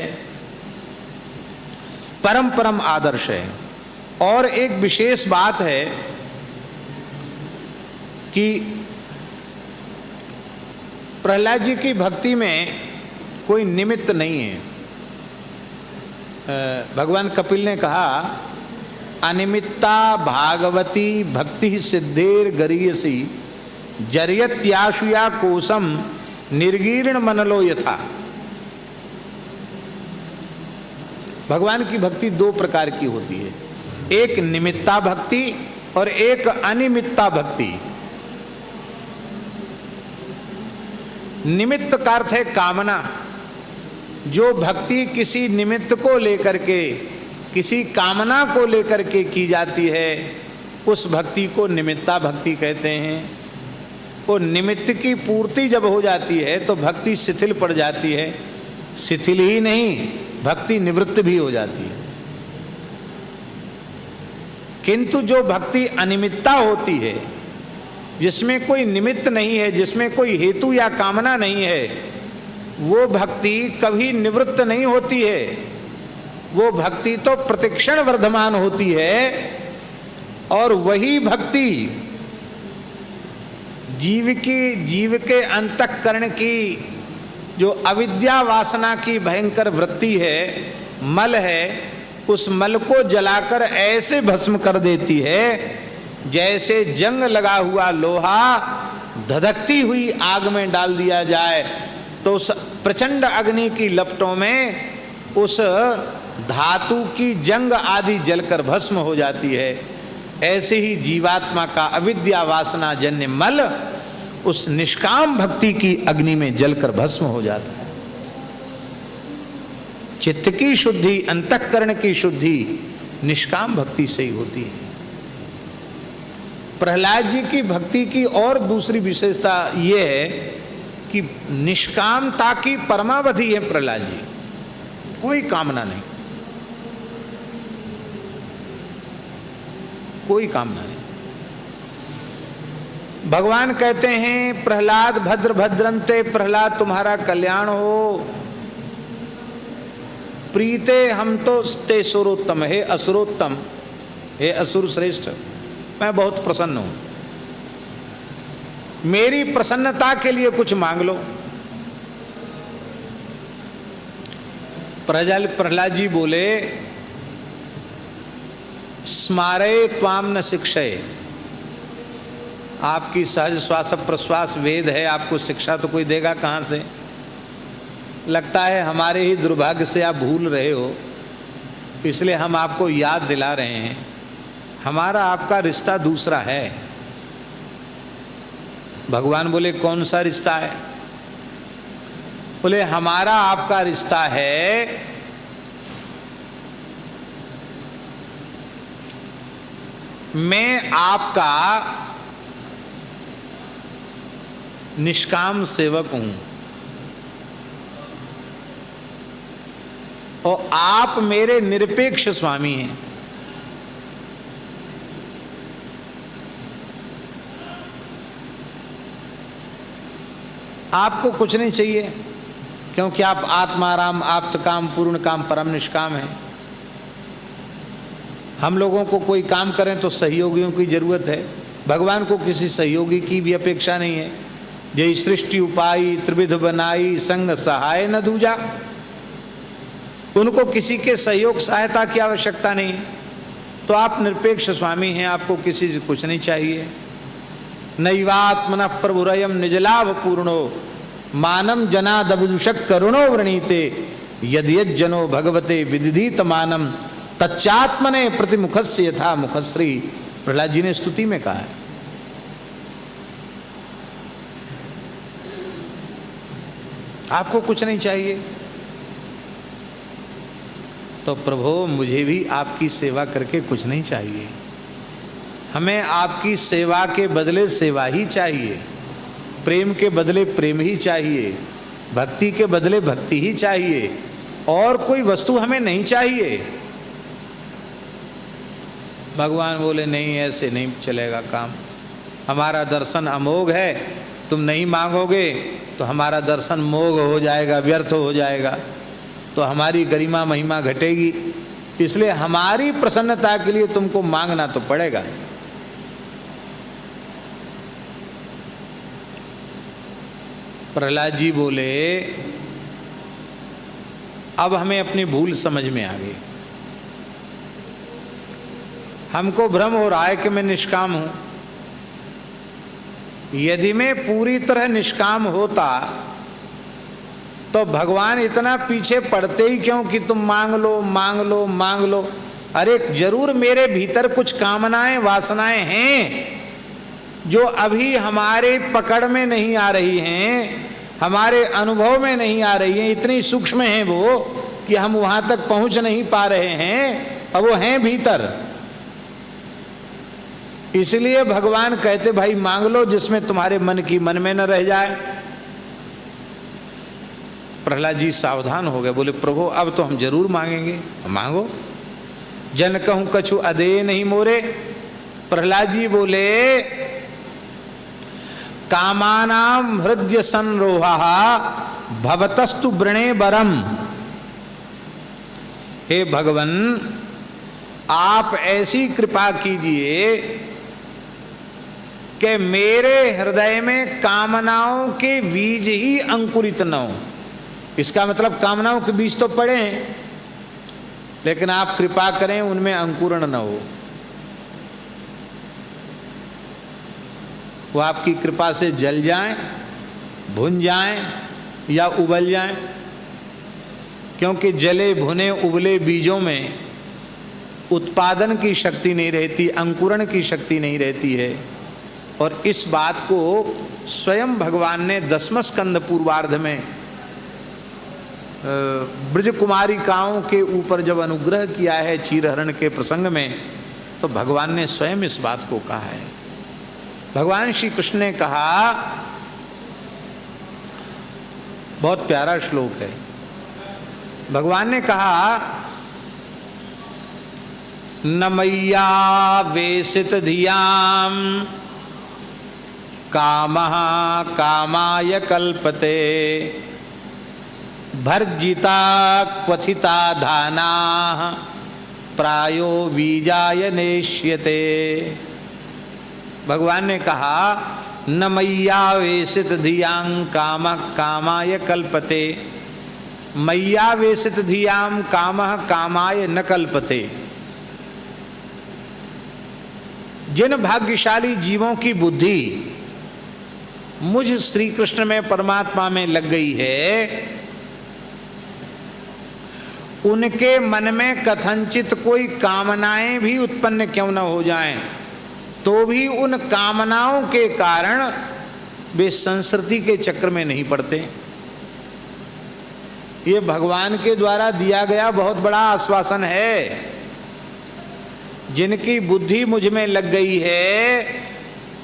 परम आदर्श है। और एक विशेष बात है कि प्रहलाद जी की भक्ति में कोई निमित्त नहीं है। भगवान कपिल ने कहा, अनिमित्ता भागवती भक्ति सिद्धेर गरीयसी, जरियत्याशुया कोशम निर्गीर्ण मनलो यथा। भगवान की भक्ति दो प्रकार की होती है, एक निमित्ता भक्ति और एक अनिमित्ता भक्ति। निमित्त का अर्थ है कामना। जो भक्ति किसी निमित्त को लेकर के, किसी कामना को लेकर के की जाती है, उस भक्ति को निमित्ता भक्ति कहते हैं। वो निमित्त की पूर्ति जब हो जाती है तो भक्ति शिथिल पड़ जाती है। शिथिल ही नहीं, भक्ति निवृत्त भी हो जाती है। किंतु जो भक्ति अनिमित्ता होती है, जिसमें कोई निमित्त नहीं है, जिसमें कोई हेतु या कामना नहीं है, वो भक्ति कभी निवृत्त नहीं होती है। वो भक्ति तो प्रतिक्षण वर्धमान होती है। और वही भक्ति जीव के अंतःकरण की जो अविद्या वासना की भयंकर वृत्ति है, मल है, उस मल को जलाकर ऐसे भस्म कर देती है जैसे जंग लगा हुआ लोहा धधकती हुई आग में डाल दिया जाए तो उस प्रचंड अग्नि की लपटों में उस धातु की जंग आदि जलकर भस्म हो जाती है। ऐसे ही जीवात्मा का अविद्या वासना जन्य मल उस निष्काम भक्ति की अग्नि में जलकर भस्म हो जाता है। चित्त की शुद्धि, अंतःकरण की शुद्धि निष्काम भक्ति से ही होती है। प्रहलाद जी की भक्ति की और दूसरी विशेषता यह है कि निष्कामता की परमावधि है प्रहलाद जी, कोई कामना नहीं, कोई कामना नहीं। भगवान कहते हैं प्रहलाद भद्र भद्रंते, प्रहलाद तुम्हारा कल्याण हो। प्रीते हम तो ते सुरोत्तम, हे असुरोत्तम, हे असुर श्रेष्ठ, मैं बहुत प्रसन्न हूं, मेरी प्रसन्नता के लिए कुछ मांग लो। प्रहलाद जी बोले स्मारे त्वाम न शिक्षय, आपकी सहज श्वास प्रश्वास वेद है, आपको शिक्षा तो कोई देगा कहाँ से। लगता है हमारे ही दुर्भाग्य से आप भूल रहे हो, इसलिए हम आपको याद दिला रहे हैं। हमारा आपका रिश्ता दूसरा है। भगवान बोले कौन सा रिश्ता है? बोले हमारा आपका रिश्ता है मैं आपका निष्काम सेवक हूं और आप मेरे निरपेक्ष स्वामी हैं। आपको कुछ नहीं चाहिए क्योंकि आप आत्माराम, आप्तकाम, पूर्ण काम, परम निष्काम हैं। हम लोगों को कोई काम करें तो सहयोगियों की जरूरत है, भगवान को किसी सहयोगी की भी अपेक्षा नहीं है। जय सृष्टि उपाई त्रिविध बनाई, संग सहाय न दूजा। उनको किसी के सहयोग सहायता की आवश्यकता नहीं। तो आप निरपेक्ष स्वामी हैं, आपको किसी से कुछ नहीं चाहिए। नैवात्मन प्रभुरयम निजलाभ पूर्णो मानम जनादविदुषक करुणो वृणीते यद्यज्जनो भगवते विदित मानम तच्चात्मने प्रतिमुखस्य यथा मुखश्री। प्रहलाद जी ने स्तुति में कहा है। आपको कुछ नहीं चाहिए तो प्रभु मुझे भी आपकी सेवा करके कुछ नहीं चाहिए। हमें आपकी सेवा के बदले सेवा ही चाहिए, प्रेम के बदले प्रेम ही चाहिए, भक्ति के बदले भक्ति ही चाहिए, और कोई वस्तु हमें नहीं चाहिए। भगवान बोले नहीं, ऐसे नहीं चलेगा काम। हमारा दर्शन अमोघ है, तुम नहीं मांगोगे तो हमारा दर्शन मोघ हो जाएगा, व्यर्थ हो जाएगा, तो हमारी गरिमा महिमा घटेगी। इसलिए हमारी प्रसन्नता के लिए तुमको मांगना तो पड़ेगा। प्रहलाद जी बोले अब हमें अपनी भूल समझ में आ गई। हमको भ्रम हो रहा है कि मैं निष्काम हूं। यदि मैं पूरी तरह निष्काम होता तो भगवान इतना पीछे पड़ते ही क्यों कि तुम मांग लो मांग लो मांग लो। अरे जरूर मेरे भीतर कुछ कामनाएं वासनाएं हैं जो अभी हमारे पकड़ में नहीं आ रही हैं, हमारे अनुभव में नहीं आ रही हैं, इतनी सूक्ष्म हैं वो कि हम वहां तक पहुंच नहीं पा रहे हैं, और वो हैं भीतर। इसलिए भगवान कहते भाई मांग लो जिसमें तुम्हारे मन की मन में न रह जाए। प्रहलाद जी सावधान हो गए, बोले प्रभु अब तो हम जरूर मांगेंगे, मांगो। जन कहूं कछु अदे नहीं मोरे। प्रहलाद जी बोले कामानाम हृदय संरोहा भवतस्तु वृणे बरम। हे भगवन आप ऐसी कृपा कीजिए कि मेरे हृदय में कामनाओं के बीज ही अंकुरित न हो। इसका मतलब कामनाओं के बीज तो पड़े हैं, लेकिन आप कृपा करें उनमें अंकुरण न हो। वो आपकी कृपा से जल जाएं, भुन जाएं या उबल जाएं, क्योंकि जले भुने उबले बीजों में उत्पादन की शक्ति नहीं रहती, अंकुरण की शक्ति नहीं रहती है। और इस बात को स्वयं भगवान ने 10वें स्कंद पूर्वार्ध में ब्रज कुमारिकाओं के ऊपर जब अनुग्रह किया है क्षीरहरण के प्रसंग में, तो भगवान ने स्वयं इस बात को कहा है। भगवान श्री कृष्ण ने कहा, बहुत प्यारा श्लोक है, भगवान ने कहा न मय्या वेशित धियाम कामः कामाय कल्पते भर्जिता क्वथिता धानाः प्रायो बीजाय नेष्यते। भगवान ने कहा न मय्यावेशित धियां कामः कामाय कल्पते। मय्यावेशित धियां कामः कामाय न कल्पते। जिन भाग्यशाली जीवों की बुद्धि मुझ श्री कृष्ण में परमात्मा में लग गई है, उनके मन में कथनचित कोई कामनाएं भी उत्पन्न क्यों न हो जाएं, तो भी उन कामनाओं के कारण वे संस्कृति के चक्र में नहीं पड़ते। ये भगवान के द्वारा दिया गया बहुत बड़ा आश्वासन है। जिनकी बुद्धि मुझ में लग गई है,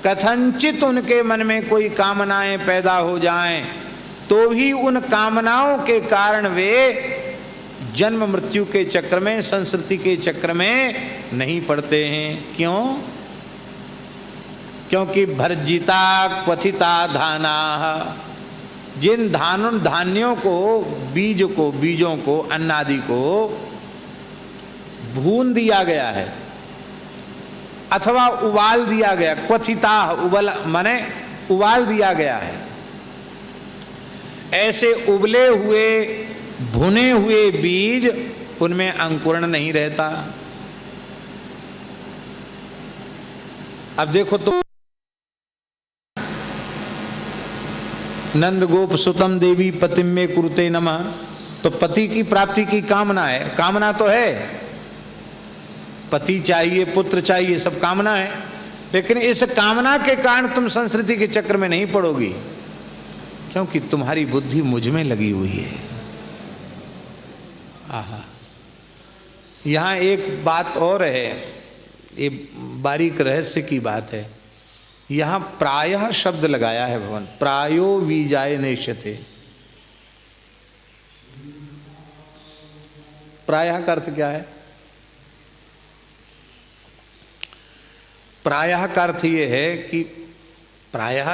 कथनचित उनके मन में कोई कामनाएं पैदा हो जाएं, तो भी उन कामनाओं के कारण वे जन्म मृत्यु के चक्र में, संस्कृति के चक्र में नहीं पड़ते हैं। क्यों? क्योंकि भर्जिता क्वथिता धाना, जिन धान्यों को, बीजों को, अन्नादि को भून दिया गया है अथवा उबाल दिया गया, क्वथिता उबल माने उबाल दिया गया है, ऐसे उबले हुए भुने हुए बीज उनमें अंकुरण नहीं रहता। अब देखो तो नंद गोप सुतम देवी पतिम में कुरुते नमः, तो पति की प्राप्ति की कामना है, कामना तो है, पति चाहिए, पुत्र चाहिए, सब कामना है, लेकिन इस कामना के कारण तुम संस्कृति के चक्र में नहीं पड़ोगी, क्योंकि तुम्हारी बुद्धि मुझ में लगी हुई है। आहा, यहाँ एक बात और है, ये बारीक रहस्य की बात है। यहाँ प्रायः शब्द लगाया है भगवान, प्रायो बीजाय नेष्यते। प्रायः का अर्थ क्या है? प्रायः का अर्थ ये है कि प्रायः